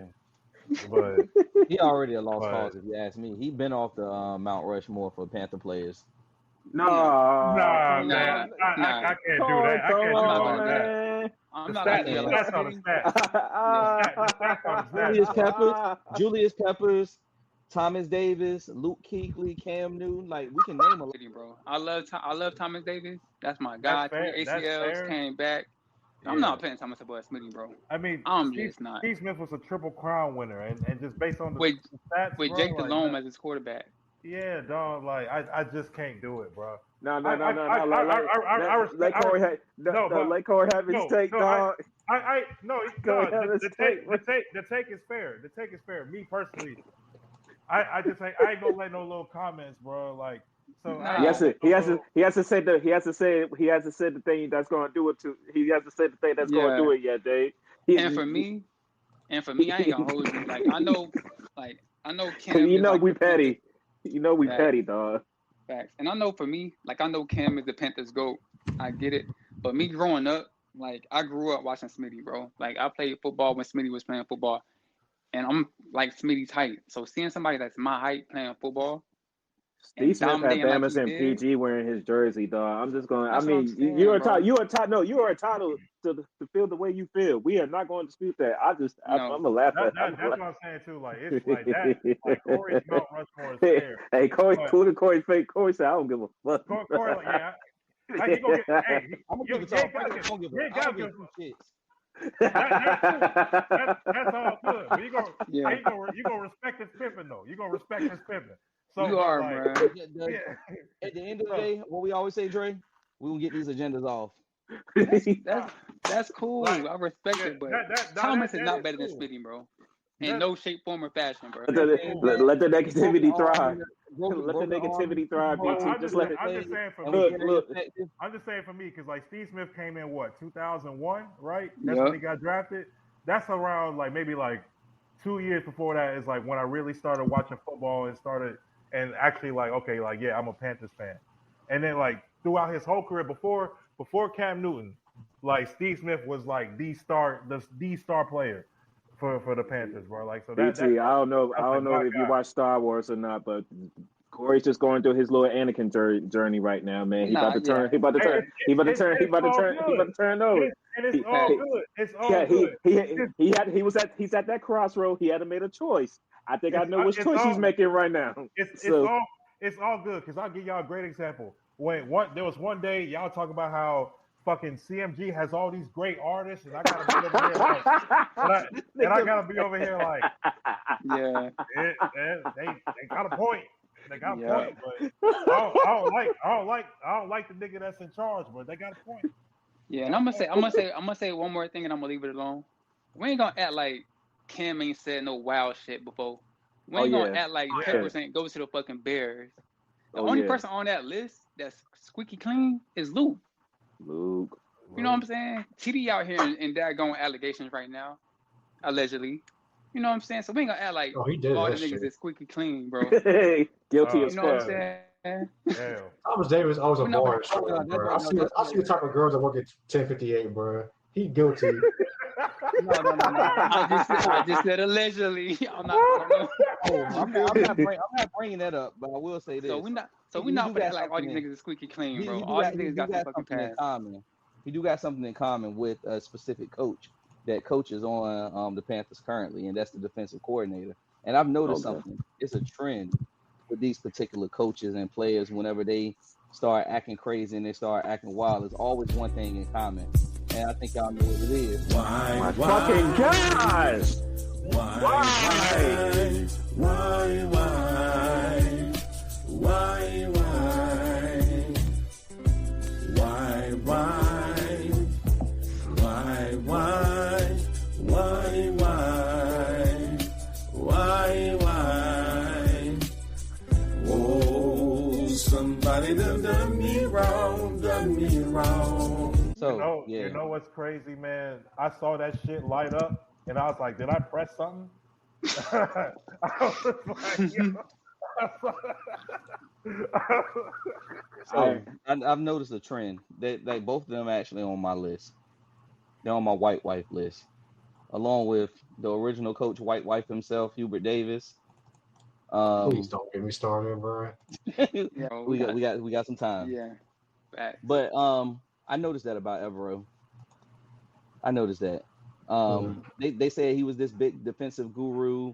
But he already a lost cause, if you ask me. He been off the Mount Rushmore for Panther players. Man. I can't do that. I can't do that. I'm not going to do that. Julius Peppers, Thomas Davis, Luke Kuechly, Cam Newton. Like, we can name a lot. Bro, I love Thomas Davis. That's my guy. ACLs came back. I'm not paying Thomas above Smitty, bro. I mean, I'm just not. Steve Smith was a Triple Crown winner, and just based on the stats, with Jake Delhomme as his quarterback. Yeah, dog. Like, I just can't do it, bro. No. Let Corey have his take, dog. The take is fair. The take is fair. Me personally, I just say I ain't gonna let no little comments, bro. Like, so he has to say the thing that's gonna do it to. He has to say the thing that's gonna do it. Yeah, Dave. And for me, I ain't gonna hold you. Like, I know Cam. You know we petty. You know we petty, dog. Facts. And I know for me, like, I know Cam is the Panthers GOAT. I get it. But me growing up, like, I grew up watching Smitty, bro. Like, I played football when Smitty was playing football. And I'm, like, Smitty's height. So seeing somebody that's my height playing football. Steve Smith had Bama's and PG wearing his jersey, dog. I'm just going. I mean, you are entitled to feel the way you feel. We are not going to dispute that. I'm gonna laugh at that. That's what I'm saying too. Like, it's like that. Like, Corey's Mount Rushmore is fair. Hey, Corey's fake. Corey said, "I don't give a fuck." Corey, like, yeah. I'm gonna give it to him. That's all good. But you gonna respect his pimping though. You gonna respect his pimping. So, you are, man. At the end of the day, what we always say, Dre, we gonna get these agendas off. That's cool. I respect it, but Thomas is not better than Smitty, bro. In no shape, form, or fashion, bro. Let the negativity thrive. Let the negativity thrive, BT. I'm just saying for me, because like Steve Smith came in 2001, right? That's when he got drafted. That's around like maybe like 2 years before that is like when I really started watching football and actually like, okay, like, yeah, I'm a Panthers fan. And then like throughout his whole career before Cam Newton, like Steve Smith was like the star player for the Panthers, bro. Like, so that BT, I don't know if you watch Star Wars or not, but Corey's just going through his little Anakin journey right now, man. He about to turn over. And it's all good. It's all good. He's at that crossroad. He had to make a choice. I think I know which choice he's making right now. It's all good, because I'll give y'all a great example. There was one day y'all talk about how fucking CMG has all these great artists, and I gotta be over here like, yeah, they got a point. They got a point, but I don't like the nigga that's in charge, but they got a point. Yeah, and I'm gonna say one more thing, and I'm gonna leave it alone. We ain't gonna act like Cam ain't said no wild shit before. We ain't gonna act like Peppers ain't go to the fucking Bears. The only person on that list that's squeaky clean is Luke. You know what I'm saying? TD out here in daggone allegations right now, allegedly. You know what I'm saying? So we ain't gonna act like all the niggas is squeaky clean, bro. Guilty as fuck. You know what I'm saying? Thomas Davis owes a bar. I see the type of girls that work at 1058, bro. He guilty. No. I just said allegedly. I'm not bringing that up, but I will say this. So we not gonna like all these niggas are squeaky clean, bro. All these niggas got some fucking pass. We do got something in common with a specific coach that coaches on the Panthers currently, and that's the defensive coordinator. And I've noticed something. It's a trend with these particular coaches and players. Whenever they start acting crazy and they start acting wild, there's always one thing in common. And I think y'all know what it is. Why? My fucking gosh! Why? know what's crazy, man? I saw that shit light up, and I was like, did I press something? I was like, So I've noticed a trend. They both of them actually on my list. They're on my white wife list, along with the original coach, white wife himself, Hubert Davis. Please don't get me started, bro. Yeah, we got some time. Yeah. Facts. But I noticed that about Evero. I noticed that. They said he was this big defensive guru.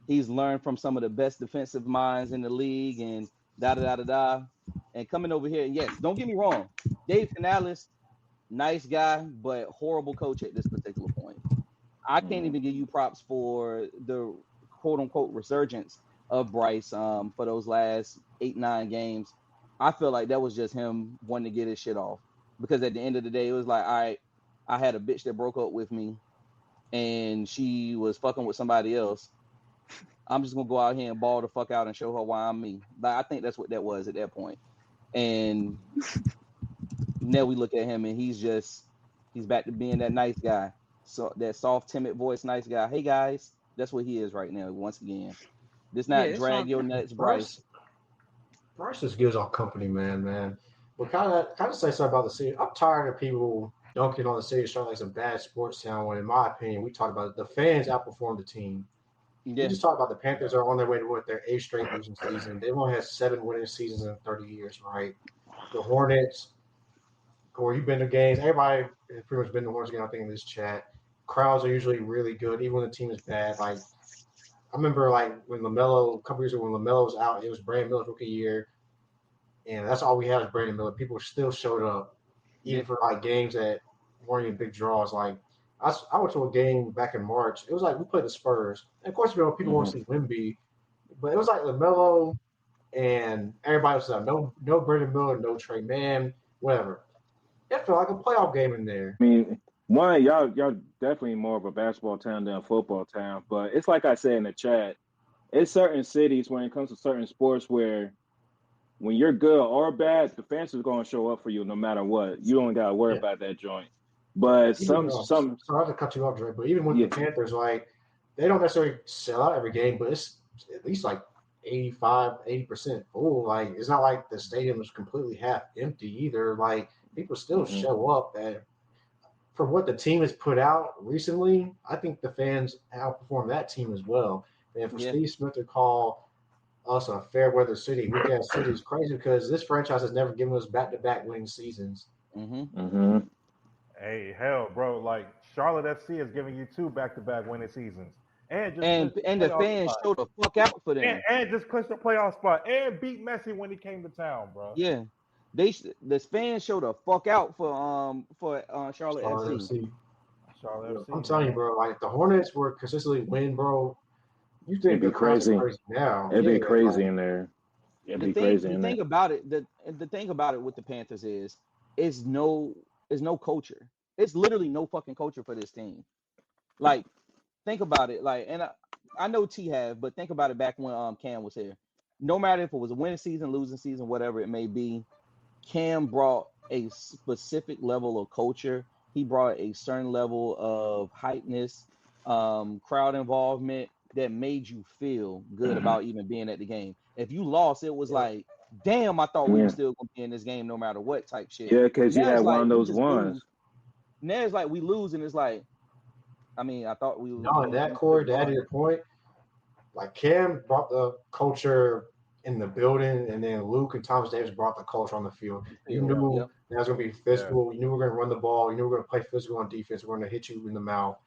He's learned from some of the best defensive minds in the league, and da da da da da. And coming over here, yes, don't get me wrong, Dave Canales, nice guy, but horrible coach at this particular point. I can't even give you props for the quote unquote resurgence of Bryce for those last 8-9 games. I feel like that was just him wanting to get his shit off, because at the end of the day, it was like, all right, I had a bitch that broke up with me and she was fucking with somebody else. I'm just gonna go out here and ball the fuck out and show her why I'm me. Like, I think that's what that was at that point. And now we look at him and he's back to being that nice guy. So that soft, timid voice, nice guy. Hey guys, that's what he is right now. Once again, this not drag your nuts, Bryce. Bryce just gives off company, man. But kind of say something about the city. I'm tired of people dunking on the city, showing like some bad sports town. When, in my opinion, we talked about it, the fans outperform the team. Yeah. We just talked about the Panthers are on their way to their 8th straight losing season. They've only had 7 winning seasons in 30 years, right? The Hornets, Corey, you've been to games. Everybody has pretty much been to Hornets game, I think, in this chat. Crowds are usually really good, even when the team is bad. Like, I remember, like, when LaMelo, a couple years ago, when LaMelo was out, it was Brandon Miller's rookie year, and that's all we had was Brandon Miller. People still showed up, even for, like, games that weren't even big draws. Like, I went to a game back in March. It was like we played the Spurs. And, of course, people want to see Wemby, but it was like LaMelo and everybody was like, no Brandon Miller, no Trey Mann, whatever. It felt like a playoff game in there. I mean, y'all definitely more of a basketball town than a football town, but it's like I said in the chat, it's certain cities when it comes to certain sports where when you're good or bad, the fans are going to show up for you no matter what. You don't got to worry about that joint. But sorry to cut you off, Dre, but even with the Panthers, like, they don't necessarily sell out every game, but it's at least like 80% full. Like, it's not like the stadium is completely half empty either. Like, people still show up. And from what the team has put out recently, I think the fans outperform that team as well. And for Steve Smith to call us a fair weather city, weak ass city, is crazy because this franchise has never given us back-to-back winning seasons. Hey, hell, bro! Like, Charlotte FC is giving you 2 back-to-back winning seasons, and the fans showed the fuck out for them, and just clinched the playoff spot, and beat Messi when he came to town, bro. Yeah, the fans showed the fuck out for Charlotte FC. Charlotte FC. I'm telling you, bro. Like, the Hornets were consistently winning, bro. You think it'd be crazy now? It'd be crazy in there. It'd be crazy in there. The thing about it with the Panthers is no culture. It's literally no fucking culture for this team. Like, think about it. Like, and I know T have, but think about it back when Cam was here. No matter if it was a winning season, losing season, whatever it may be, Cam brought a specific level of culture. He brought a certain level of hypeness, crowd involvement that made you feel good about even being at the game. If you lost, it was like, damn, I thought we were still going to be in this game no matter what type shit. Yeah, because you had one of those ones. Now it's like we lose, and it's like, I mean, I thought we. No, in that core, to add to your point, like, Cam brought the culture in the building, and then Luke and Thomas Davis brought the culture on the field. You knew that was going to be physical. You knew we were going to run the ball. You knew we were going to play physical on defense. We're going to hit you in the mouth.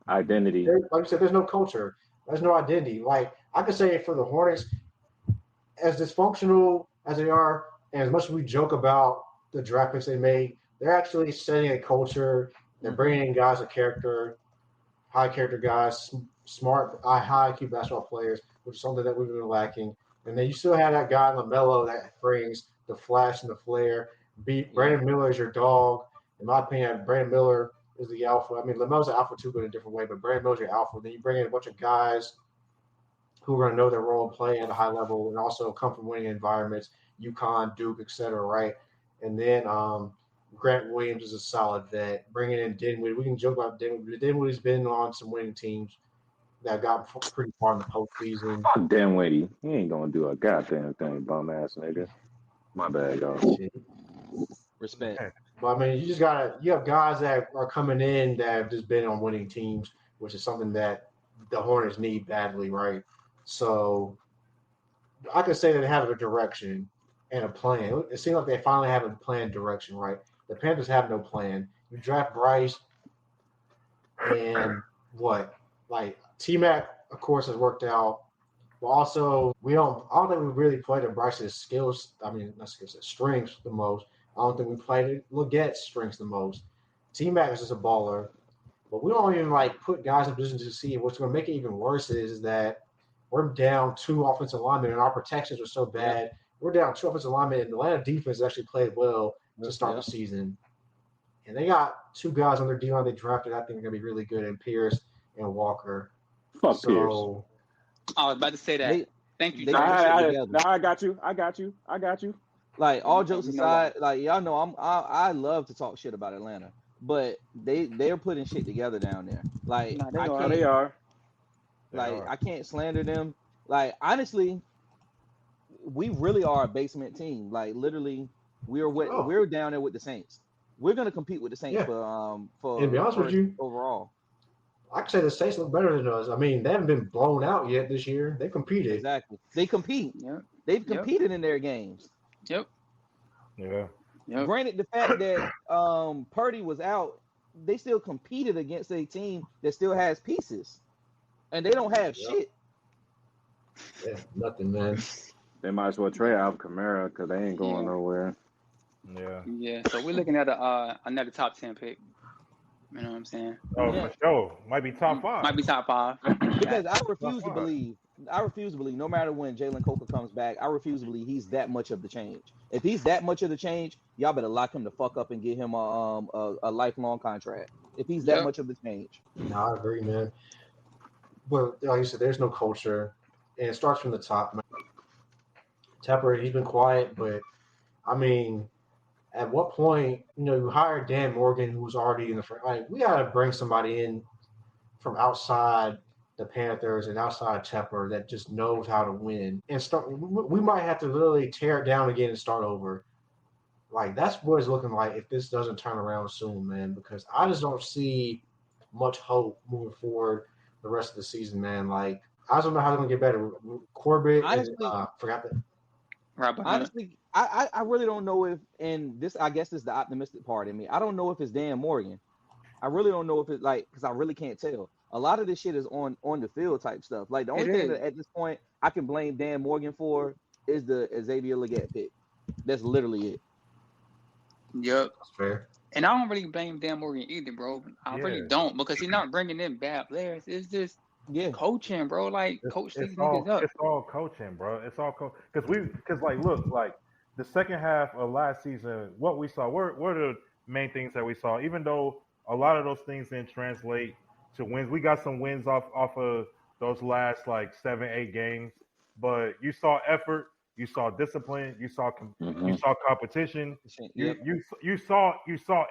Identity. Like you said, there's no culture. There's no identity. Like, I could say for the Hornets, as dysfunctional as they are, and as much as we joke about the draft picks they made, they're actually setting a culture. They're bringing in guys of character, high character guys, smart, high IQ basketball players, which is something that we've been lacking. And then you still have that guy LaMelo that brings the flash and the flair. Brandon Miller is your dog. In my opinion, Brandon Miller is the alpha. I mean, LaMelo's an alpha too, but in a different way. But Brandon Miller's your alpha. Then you bring in a bunch of guys who are going to know their role and play at a high level, and also come from winning environments, UConn, Duke, etc. Right? And then Grant Williams is a solid vet. Bringing in Dinwiddie. We can joke about Dinwiddie. Dinwiddie's been on some winning teams that got pretty far in the postseason. Fuck Dinwiddie. He ain't gonna do a goddamn thing, bum ass nigga. My bad, y'all. Shit. Respect. But I mean, you have guys that are coming in that have just been on winning teams, which is something that the Hornets need badly, right? So I could say that they have a direction and a plan. It seems like they finally have a planned direction, right? The Panthers have no plan. You draft Bryce, and what? Like T-Mac, of course, has worked out. But also, I don't think we really played to Bryce's skills. I mean, not skills, strengths the most. I don't think we played it. Legette's strengths the most. T-Mac is just a baller. But we don't even put guys in position to see. What's going to make it even worse is that we're down 2 offensive linemen, and our protections are so bad. We're down 2 offensive linemen, and the Atlanta defense actually played well to start the season. And they got 2 guys on their D-line they drafted. I think are going to be really good, in Pierce and Walker. Fuck Pierce. I was about to say that. Thank you. I got you. Like, all jokes aside, like, y'all know I love to talk shit about Atlanta, but they're putting shit together down there. Like, they are. I can't slander them. Like, honestly, we really are a basement team. Like, literally, we're down there with the Saints. We're gonna compete with the Saints for to be honest with you, overall. I could say the Saints look better than us. I mean, they haven't been blown out yet this year. They competed. Exactly. They compete. Yep. They've competed in their games. Yep. Yeah. Yep. Granted, the fact that Purdy was out, they still competed against a team that still has pieces, and they don't have shit. Yeah, nothing, man. They might as well trade out Kamara because they ain't going nowhere. Yeah. Yeah. So we're looking at another top 10 pick. You know what I'm saying? Oh, for sure. Might be top 5. Might be top 5. Because I refuse to believe, no matter when Jalen Coker comes back, I refuse to believe he's that much of the change. If he's that much of the change, y'all better lock him the fuck up and get him a lifelong contract. If he's that much of the change. No, I agree, man. But like you said, there's no culture, and it starts from the top, man. Tepper, he's been quiet, but I mean, at what point, you hire Dan Morgan, who's already in the front. Like, we got to bring somebody in from outside the Panthers and outside Tepper that just knows how to win and start. We might have to literally tear it down again and start over. Like, that's what it's looking like if this doesn't turn around soon, man, because I just don't see much hope moving forward the rest of the season, man. Like, I don't know how they're going to get better. Corbett, honestly, forgot that. Honestly, I really don't know if, and this, I guess, is the optimistic part in me. I don't know if it's Dan Morgan. I really don't know if it's because I really can't tell. A lot of this shit is on the field type stuff. Like, the only thing that at this point I can blame Dan Morgan for is the Xavier Legette pick. That's literally it. Yep. That's fair. And I don't really blame Dan Morgan either, bro. I really don't, because he's not bringing in bad players. It's just coaching, bro. Like, coach these niggas up. It's all coaching, bro. It's all because look, the second half of last season, what we saw, what are the main things that we saw? Even though a lot of those things didn't translate to wins, we got some wins off of those last 7-8 games. But you saw effort, you saw discipline, you saw competition, you saw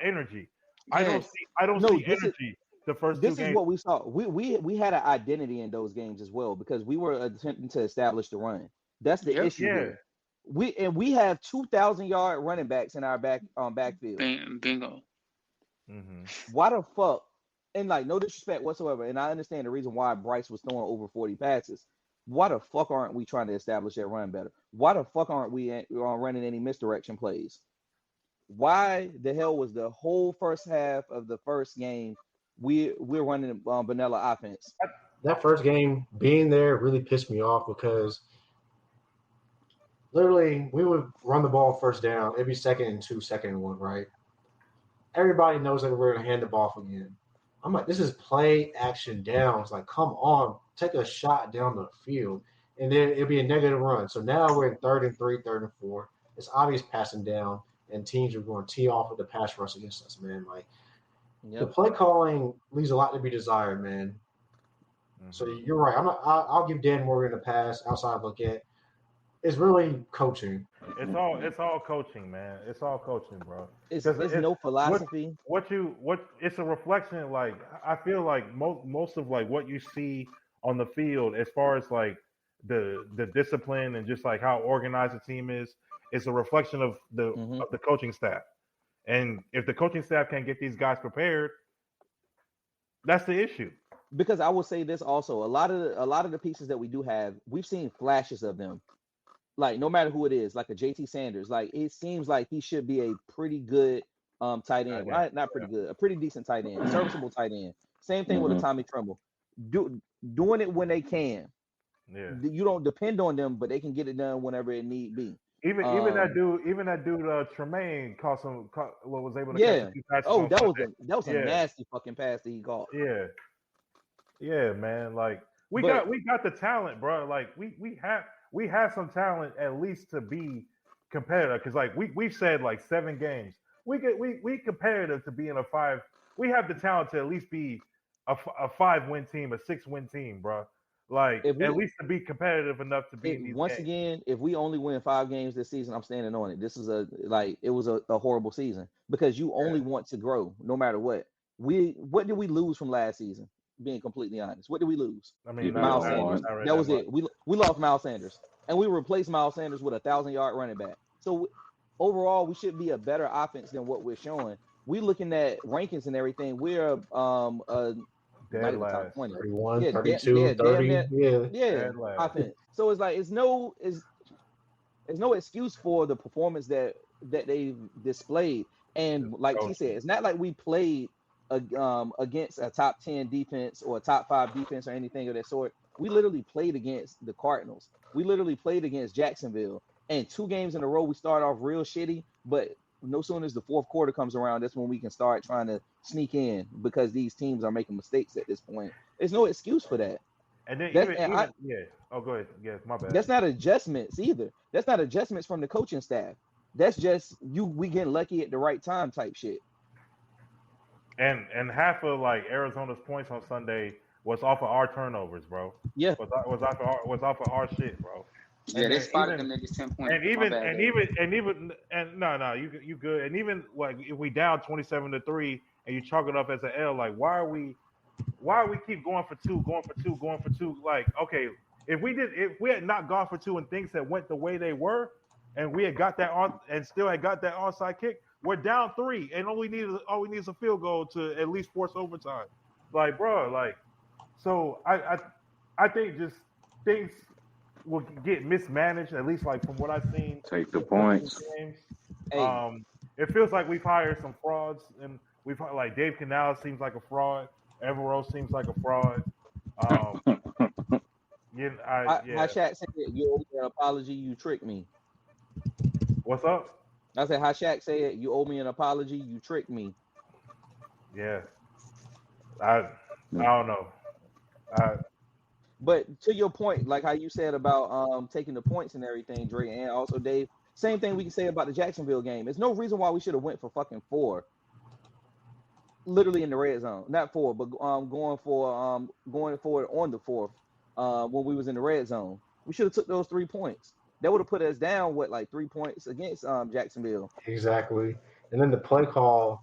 energy. Yes. I don't see energy. The first 2 games. This is what we saw. We had an identity in those games as well, because we were attempting to establish the run. That's the issue. Here. We have 2,000-yard running backs in our backfield. Bingo. Mm-hmm. Why the fuck? And no disrespect whatsoever, and I understand the reason why Bryce was throwing over 40 passes. Why the fuck aren't we trying to establish that run better? Why the fuck aren't we running any misdirection plays? Why the hell was the whole first half of the first game we're running vanilla offense? That first game being there really pissed me off, because literally we would run the ball first down every 2nd and 2, 2nd and 1, right? Everybody knows that we're going to hand the ball off again. I'm like, this is play action downs. Like, come on, take a shot down the field. And then it'll be a negative run. So now we're in 3rd and 3, 3rd and 4. It's obvious passing down, and teams are going to tee off with the pass rush against us, man. Like, the play calling leaves a lot to be desired, man. Mm-hmm. So you're right. I'll give Dan Morgan a pass outside of Legette. It's really coaching. It's all coaching, man. It's all coaching, bro. It's 'Cause no philosophy. what it's a reflection. Like I feel like most of like what you see on the field, as far as like the discipline and just like how organized the team is a reflection of the coaching staff. And if the coaching staff can't get these guys prepared, that's the issue. Because I will say this also, a lot of the pieces that we do have, we've seen flashes of them. Like no matter who it is, like a JT Sanders, like it seems like he should be a pretty good tight end. Not pretty good, a pretty decent tight end, serviceable tight end. Same thing with a Tommy Tremble. Doing it when they can. Yeah. You don't depend on them, but they can get it done whenever it need be. Even that dude Tremaine was able to catch a few passes. Oh, that was a nasty fucking pass that he caught. Yeah, man. Like we got the talent, bro. Like we have some talent at least to be competitive. Because like we've said like 7 games, we competitive to be in a 5. We have the talent to at least be a 5-win team, a 6-win team, bro. Like at least to be competitive enough to be in these games. Again, if we only win 5 games this season, I'm standing on it. This is it was a horrible season because you only want to grow no matter what. What did we lose from last season? Being completely honest, what did we lose? I mean, Miles Sanders. That was it. We lost Miles Sanders, and we replaced Miles Sanders with a 1,000-yard running back. So overall, we should be a better offense than what we're showing. We're looking at rankings and everything. We're dead last. 31, 32, 30. Offense. So it's like it's no excuse for the performance that they've displayed. And like he said, it's not like we played against a top 10 defense or a top 5 defense or anything of that sort. We literally played against the Cardinals. We literally played against Jacksonville. And 2 games in a row, we start off real shitty, but no sooner as the fourth quarter comes around, that's when we can start trying to sneak in because these teams are making mistakes at this point. There's no excuse for that. And then Oh, go ahead. Yeah, my bad. That's not adjustments either. That's not adjustments from the coaching staff. That's just we getting lucky at the right time type shit. And half of like Arizona's points on Sunday was off of our turnovers, bro. Yeah, was off of our shit, bro. Yeah, they spotted them niggas 10 points. You good. And even like if we down 27-3 and you chalk it up as an L, like why we keep going for two? Like, okay, if we had not gone for 2 and things that went the way they were, and we had got that on and still had got that onside kick, we're down 3 and all we need is a field goal to at least force overtime. Like, bro, like, so I think just things will get mismanaged, at least like from what I've seen. Take the points. Games. It feels like we've hired some frauds, and we've like Dave Canales seems like a fraud. Everett seems like a fraud. Shaq said, "You owe me an apology. You tricked me." What's up? I said, Shaq said, "You owe me an apology. You tricked me." Yeah, I don't know. But to your point, like how you said about taking the points and everything, Dre, and also Dave, same thing we can say about the Jacksonville game. There's no reason why we should have went for fucking 4. Literally in the red zone. Not 4, but going for it on the 4th when we was in the red zone. We should have took those 3 points. That would have put us down, 3 points against Jacksonville. Exactly. And then the play call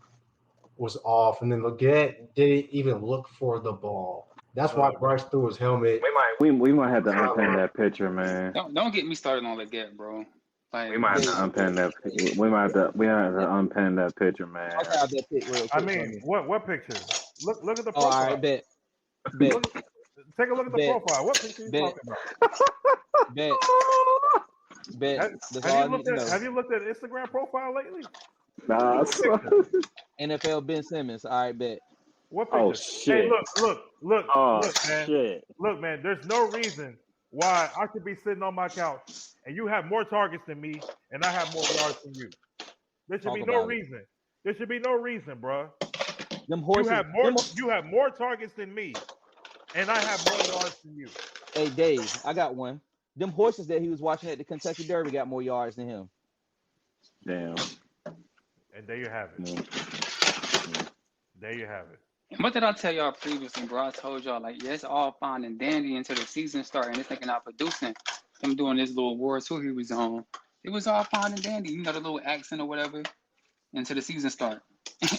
was off, and then Leggett didn't even look for the ball. That's why Bryce threw his helmet. We might have to unpin that picture, man. Don't get me started on Leggett, bro. Like, we might have to unpin that. We have to unpin that picture, man. I mean, what picture? Look at the profile. Oh, all right, bet. Take a look at the profile. What picture are you talking about? Bet. Have you looked at Instagram profile lately? Nah. NFL Ben Simmons. All right, bet. What picture? Oh shit! Hey, look, oh, man. Shit. Look, man. There's no reason why I could be sitting on my couch and you have more targets than me and I have more yards than you. There should be no reason. There should be no reason, bro. Them horses. You have more targets than me, and I have more yards than you. Hey, Dave, I got one. Them horses that he was watching at the Kentucky Derby got more yards than him. Damn. And there you have it. There you have it. And what did I tell y'all previously, bro? I told y'all, like, yeah, it's all fine and dandy until the season started and this nigga not producing. Him doing this little World Tour he was on. It was all fine and dandy. You know, the little accent or whatever until the season start.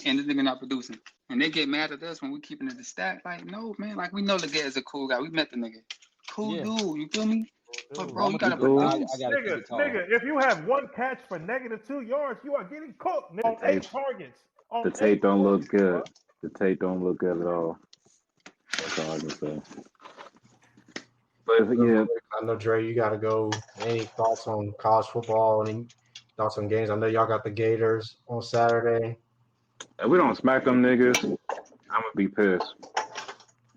And the nigga not producing. And they get mad at us when we keeping it the stack. Like, no, man. Like, we know Leggett is a cool guy. We met the nigga. Cool Yeah. dude. You feel me? But, bro, you I'ma gotta keep it. I produce. gotta keep it tall. Nigga, if you have one catch for -2 yards, you are getting cooked on 8 targets. The tape don't look good. The tape don't look good at all. That's all I can say. But yeah, I know Dre, you got to go. Any thoughts on college football? Any thoughts on games? I know y'all got the Gators on Saturday. if we don't smack them niggas, I'm gonna be pissed.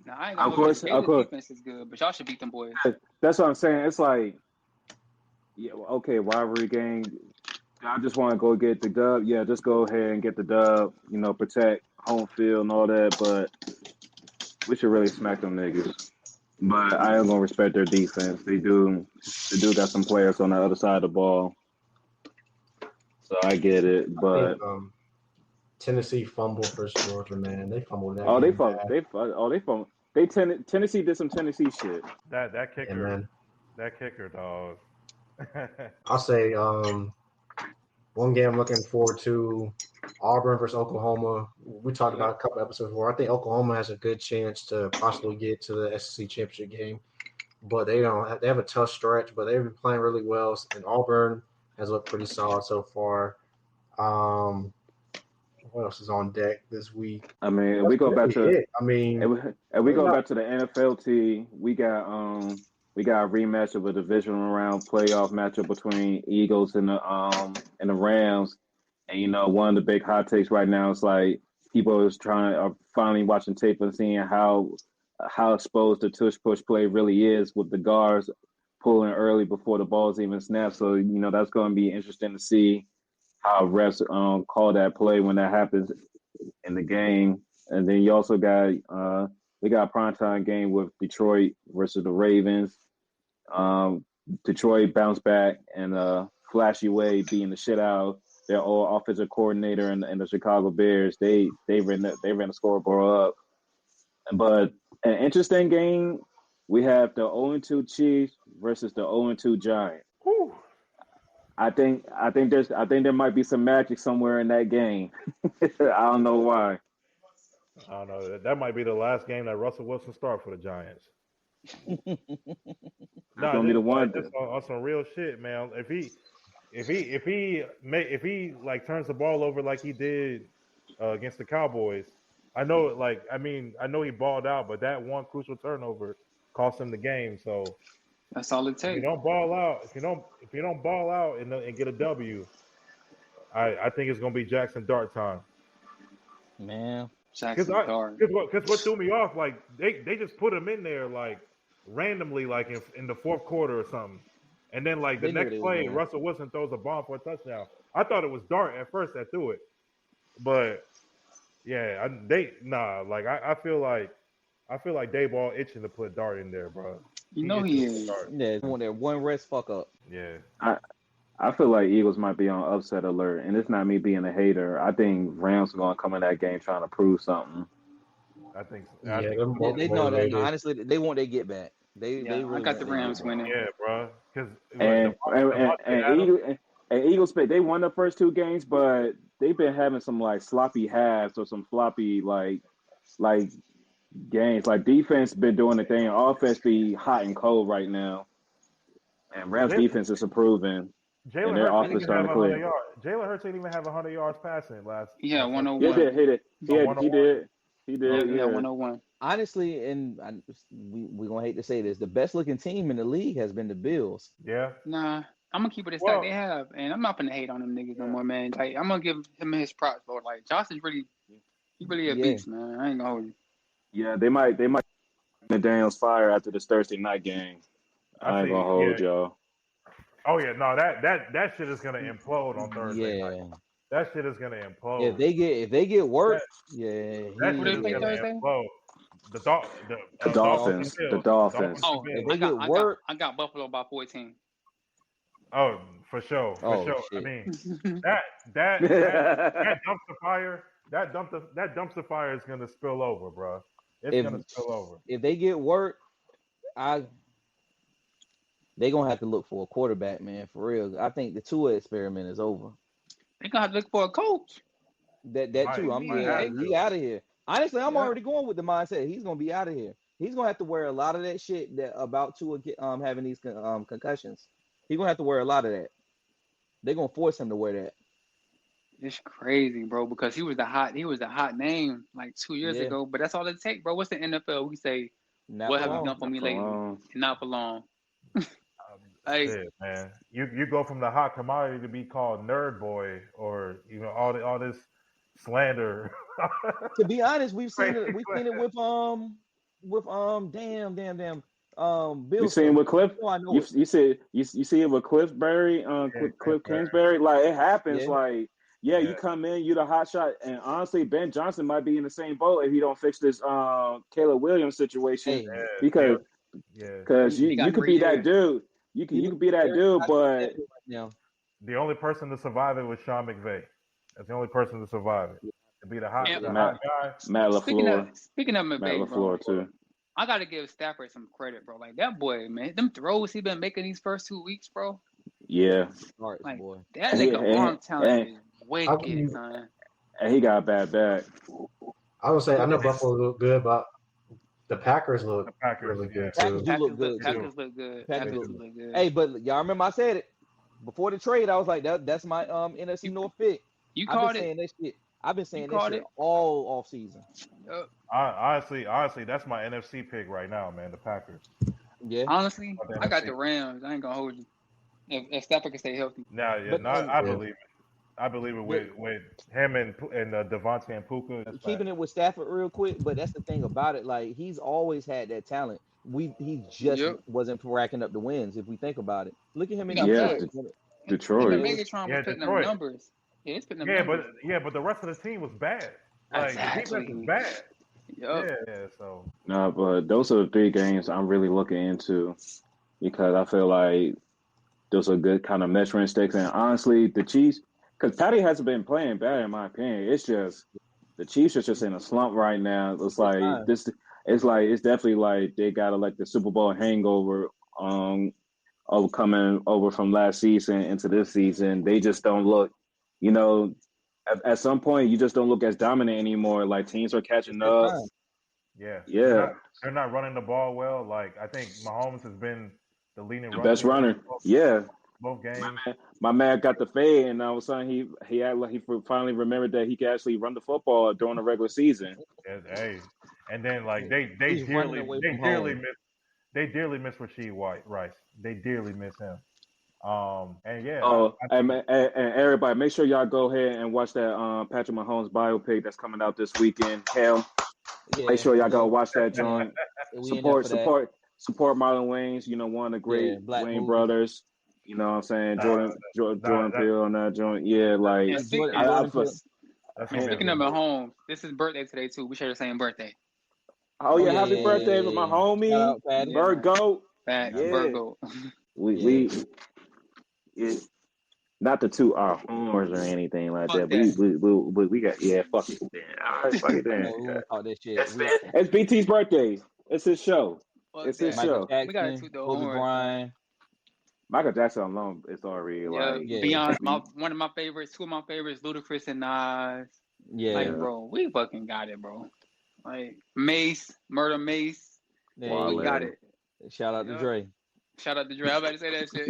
Nah, I ain't Of gonna course, Gators of course. defense is good, but y'all should beat them boys. That's what I'm saying. It's like, yeah, okay, rivalry game. I just want to go get the dub. Yeah, just go ahead and get the dub. You know, protect home field and all that. But we should really smack them niggas. But I am gonna respect their defense. They do got some players on the other side of the ball. So I get it. But I think, Tennessee fumbled versus Georgia, man. They fumbled that. they game bad. fumbled. Tennessee did some Tennessee shit. That Yeah, kicker, man. dog. I'll say one game I'm looking forward to, Auburn versus Oklahoma. We talked about a couple episodes before. I think Oklahoma has a good chance to possibly get to the SEC championship game, but they don't. They have a tough stretch, but they've been playing really well. And Auburn has looked pretty solid so far. What else is on deck this week? I mean, if we go back to back to the NFL team, we got a rematch of a divisional round playoff matchup between Eagles and the Rams. And you know, one of the big hot takes right now is like people are finally watching tape and seeing how exposed the tush push play really is with the guards pulling early before the balls even snap. So you know that's going to be interesting to see how refs call that play when that happens in the game. And then you also got we got a primetime game with Detroit versus the Ravens. Detroit bounced back in a flashy way, beating the shit out their old offensive coordinator and the Chicago Bears. They ran the scoreboard up. But an interesting game, we have the 0-2 Chiefs versus the 0-2 Giants. Whew. I think there might be some magic somewhere in that game. I don't know why. I don't know. That might be the last game that Russell Wilson start for the Giants. Gonna be the one. On some real shit, man. If he like turns the ball over like he did against the Cowboys, I know he balled out, but that one crucial turnover cost him the game. So that's all it if takes. you don't ball out, if you don't ball out and get a W, I think it's gonna be Jackson Dart time. Man, Jackson Dart. Because what threw me off, like they just put him in there like randomly, like in the fourth quarter or something. And then, like, the next play, Russell Wilson throws a bomb for a touchdown. I thought it was Dart at first that threw it. But, yeah, I feel like Dayball itching to put Dart in there, bro. You know he is. Yeah, one rest fuck up. Yeah. I feel like Eagles might be on upset alert, and it's not me being a hater. I think Rams are going to come in that game trying to prove something. I think so. They know that. Honestly, they want their get back. They really I got the Rams winning. Yeah, bro. And Eagles, they won the first two games, but they've been having some like sloppy halves or some floppy like games. Like defense been doing the thing. Offense be hot and cold right now, and Rams defense is improving. And their offense starting to click. Jalen Hurts didn't even have 100 yards passing last. Yeah, 101. He did. Yeah, 101. Honestly, and we're going to hate to say this, the best looking team in the league has been the Bills. Yeah. Nah, I'm going to keep it a stack they have. And I'm not going to hate on them niggas no more, man. Like, I'm going to give him his props, bro. Like, Josh is really a beast, man. I ain't going to hold you. Yeah, they might the Daniels fire after this Thursday night game. I ain't going to hold y'all. Oh, yeah. No, that shit is going to implode on Thursday night. That shit is gonna implode. If they get work, that shit is gonna implode. The Dolphins. The Dolphins. Oh, if they get work, I got Buffalo by 14. Oh, for sure. Shit. I mean, that dumpster fire is gonna spill over, bro. It's gonna spill over. If they get work, They're gonna have to look for a quarterback, man, for real. I think the Tua experiment is over. They're gonna have to look for a coach. That Might, too. might have He to. out of here. Honestly, I'm Yeah. already going with the mindset he's gonna be out of here. He's gonna have to wear a lot of that shit that about Tua having these concussions. He's gonna have to wear a lot of that. They're gonna force him to wear that. It's crazy, bro, because he was a hot name like 2 years Yeah. ago. But that's all it takes, bro. What's the NFL? We say, Not what for have you long. done for me lately? And not for long. Like, Shit, man. You go from the hot commodity to be called nerd boy, or all this slander. To be honest, we've seen it. Crazy We've seen it with Bill. You seen with Cliff? Oh, I know You it. you see it with Cliff Berry, Cliff Kingsbury. Like it happens. Yeah. Like you come in, you the hot shot, and honestly, Ben Johnson might be in the same boat if he don't fix this Caleb Williams situation Hey, because He you got could 3 be that years. dude. You could be that dude, but now The only person to survive it was Sean McVay. That's the only person to survive it. To be the hot, Yeah. the hot guy. Matt Speaking LaFleur, of Matt McVay, bro, LaFleur too. I gotta give Stafford some credit, bro. Like that boy, man, them throws he been making these first 2 weeks, bro. Yeah, Starts, Like boy. that nigga arm talent is I'll give wicked, you- son. and he got a bad back. I would say I know Buffalo look good, but the Packers look really good Packers too. do look good, too. Packers look good. Packers Packers look look good. Hey, but y'all remember I said it before the trade. I was like, that's my NFC North pick. You I've called been it. saying that shit. I've been saying that called shit it. all off season. Honestly, that's my NFC pick right now, man. The Packers. Yeah. Honestly, Of the I got NFC. the Rams. I ain't gonna hold you. If Stafford can stay healthy. Now, yeah, But, no, I yeah. believe it. I believe it with him and Devontae and Puka. That's Keeping it with Stafford real quick, but that's the thing about it. Like he's always had that talent. He just wasn't racking up the wins. If we think about it, look at him in He got Yeah, facts. Detroit. Him and Megatron was putting Detroit. up numbers. Yeah, it's putting up Yeah, numbers. but the rest of the team was bad. Like the defense Exactly. is bad. Yup. Yeah, so No, but those are the 3 games I'm really looking into because I feel like those are good kind of measuring sticks. And honestly, the Chiefs, because Patty hasn't been playing bad in my opinion. It's just the Chiefs are just in a slump right now. It's like this. It's definitely like they got like the Super Bowl hangover. Coming over from last season into this season, they just don't look. At some point, you just don't look as dominant anymore. Like teams are catching up. yeah. Yeah. They're not running the ball well. Like I think Mahomes has been the leading Best runner. Yeah. Both games. My man got the fade, and all of a sudden he acted like he finally remembered that he could actually run the football during the regular season. Yeah, hey, and then like they He's running away from home. dearly miss Rasheed Rice. They dearly miss him. And yeah. And everybody, make sure y'all go ahead and watch that Patrick Mahomes biopic that's coming out this weekend. Hell, make sure y'all go watch that joint. Support Marlon Wayans. One of the great Wayne brothers. You know what I'm saying? Jordan Peele on that joint. Yeah, like And speaking of Mahomes, this is birthday today too. We share the same birthday. Oh yeah, happy birthday to my homie, Virgo. Virgo. We not to toot our horns or anything like that. We got fuck it. All right, fuck it then. That shit. It's BT's birthday. It's his show. It's his show. We gotta toot the Kobe Bryant. Michael Jackson alone is already beyond one of my favorites, 2 of my favorites, Ludacris and Nas. Yeah, like bro, we fucking got it, bro. Like Murder Mace. We got it. Shout out to Dre. Shout out to Dre. I was about to say that shit.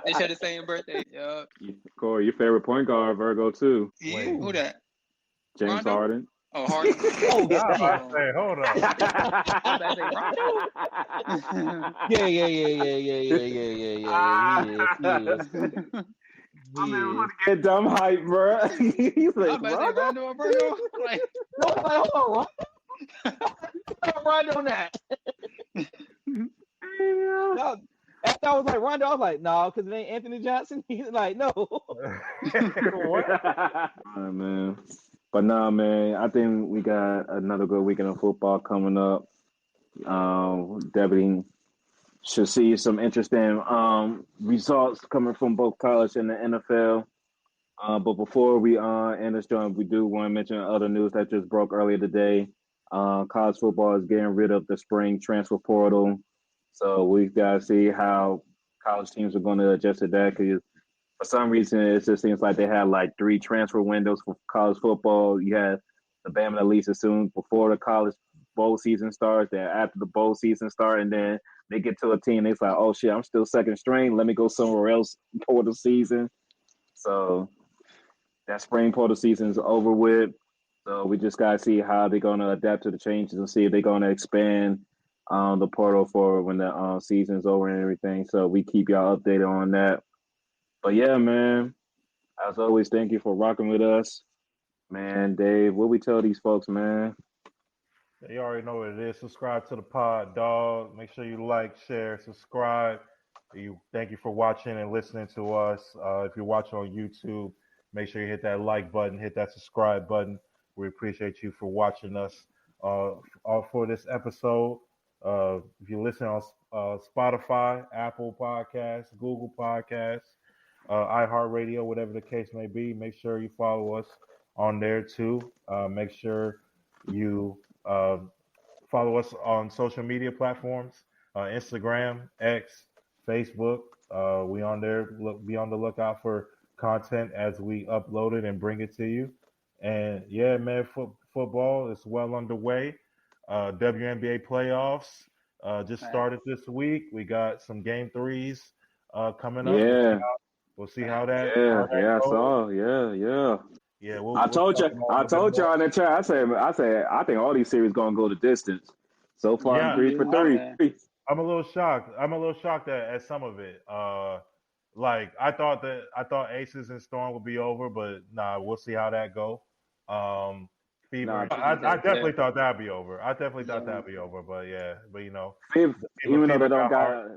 They share the same birthday. Yeah. Corey, your favorite point guard, Virgo too. Yeah, who that? James Rondo? Harden. Oh, Harden. Hold on. Yeah. I'm gonna get dumb hype, bro. He's like, Rondo or Virgo? Like, hold on. Rondo on that. No, after I was like Rondo, I was like, no, because it ain't Anthony Johnson. He's like, no. Man. But nah, man, I think we got another good weekend of football coming up. Definitely should see some interesting results coming from both college and the NFL. But before we end this joint, we do want to mention other news that just broke earlier today. College football is getting rid of the spring transfer portal. So we got to see how college teams are going to adjust to that because for some reason it just seems like they had like 3 transfer windows for college football. You had the Bama at least assume before the college bowl season starts, then after the bowl season starts, and then they get to a team, it's like, oh shit, I'm still second string. Let me go somewhere else for the season. So that spring portal season is over with. So we just gotta see how they're gonna adapt to the changes and see if they're gonna expand the portal for when the season's over and everything. So we keep y'all updated on that. But yeah, man, as always, thank you for rocking with us. Man, Dave, what we tell these folks, man? You already know what it is. Subscribe to the pod, dog. Make sure you like, share, subscribe. Thank you for watching and listening to us. If you're watching on YouTube, make sure you hit that like button, hit that subscribe button. We appreciate you for watching us for this episode. If you listen on Spotify, Apple Podcasts, Google Podcasts, iHeartRadio, whatever the case may be, make sure you follow us on there too. Make sure you follow us on social media platforms, Instagram, X, Facebook. We on there. Be on the lookout for content as we upload it and bring it to you. And yeah, man, football is well underway. WNBA playoffs just started this week. We got some game 3s coming up. Yeah. We'll see how that. Yeah, goes. I saw. Yeah. Yeah, I told y'all in the chat. I said, I think all these series gonna go the distance. So far, I'm 3 for 3. I'm a little shocked. At some of it. Like I thought Aces and Storm would be over, but nah, we'll see how that go. Fever. I definitely thought that'd be over. But you know, even though they don't got.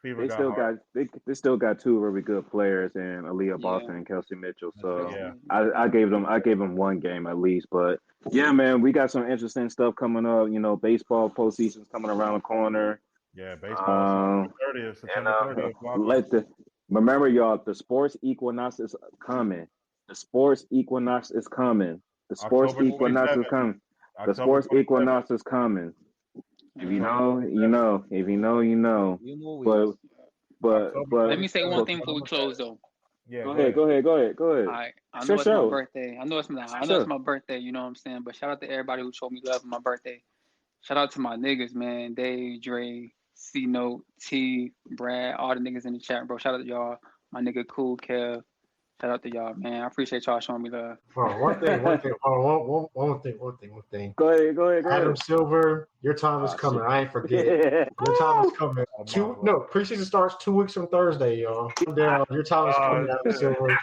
They still got 2 very good players in Aaliyah Boston and Kelsey Mitchell. So I gave them 1 game at least. But yeah, man, we got some interesting stuff coming up. You know, baseball postseason's coming around the corner. Yeah, baseball September 30th. Remember, y'all, the sports equinox is coming. The sports equinox is coming. The sports equinox is coming. The sports equinox is coming. If you know, you know. If you know, you know. But let me say one thing before we close, though. Yeah, go ahead. All right. I know it's my birthday. I know it's my birthday. You know what I'm saying? But shout out to everybody who showed me love on my birthday. Shout out to my niggas, man. Dave, Dre, C-Note, T, Brad, all the niggas in the chat, bro. Shout out to y'all. My nigga Cool, Kev. Shout out to y'all, man. I appreciate y'all showing me love. One thing. Go ahead. Adam Silver, your time is coming. I ain't forget. Your time is coming. Preseason starts 2 weeks from Thursday, y'all. Your time is coming, Adam Silver.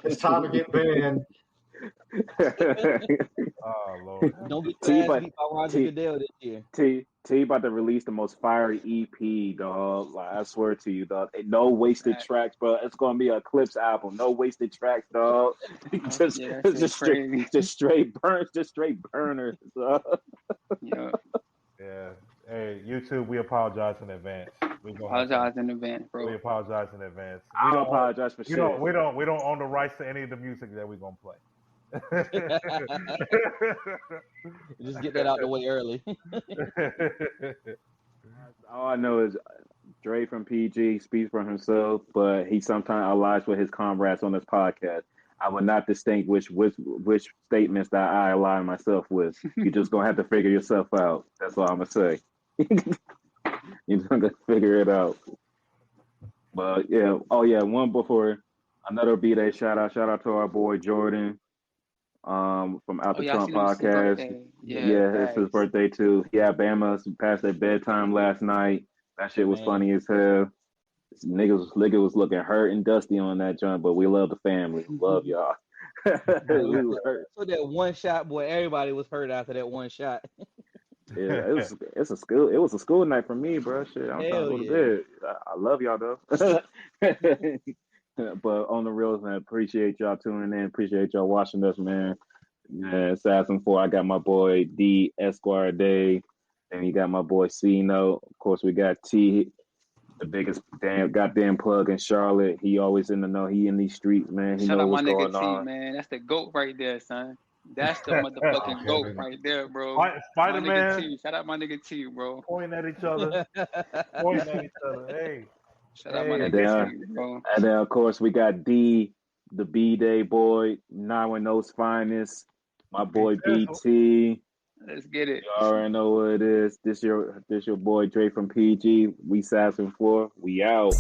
It's time to get banned. Oh Lord! Don't get beat by Roger Goodell this year. T about to release the most fiery EP, dog. Like I swear to you, dog. No wasted tracks, bro. It's gonna be a Clips album. No wasted tracks, dog. just straight burners. Yeah. Yeah. Hey, YouTube, we apologize in advance. We apologize in advance, bro. We apologize in advance. I don't apologize for shit. We don't own the rights to any of the music that we're gonna play. Just get that out the way early. All I know is Dre from PG speaks for himself, but he sometimes allies with his comrades on this podcast. I will not distinguish which statements that I ally myself with. You're just gonna have to figure yourself out. That's all I'm gonna say. You're just gonna figure it out. But yeah, one before another B-Day shout out to our boy Jordan. From Out the Trump podcast. It's his birthday too. Yeah, Bama passed their bedtime last night. That shit was funny as hell. Niggas was looking hurt and dusty on that jump, but we love the family. Love y'all. So that one shot, boy, everybody was hurt after that one shot. Yeah, it was a school night for me, bro. Shit, I'm trying to go to bed. I love y'all though. But on the real, man, appreciate y'all tuning in. Appreciate y'all watching us, man. Assassin 4, I got my boy D Esquire Day, and you got my boy C-Note. Of course, we got T, the biggest goddamn plug in Charlotte. He always in the know. He in these streets, man. He Shout knows out my what's nigga going on. T, man. That's the GOAT right there, son. That's the motherfucking GOAT right there, bro. My Spider-Man. nigga T. Shout out my nigga T, bro. Pointing at each other. Pointing at each other. Hey. Shout out my And nigga then, T, bro. and then of course we got D, the B-Day boy, 910's finest. My boy BT. Let's get it. You already know what it is. This your boy Dre from PG. We Sassing 4. We out.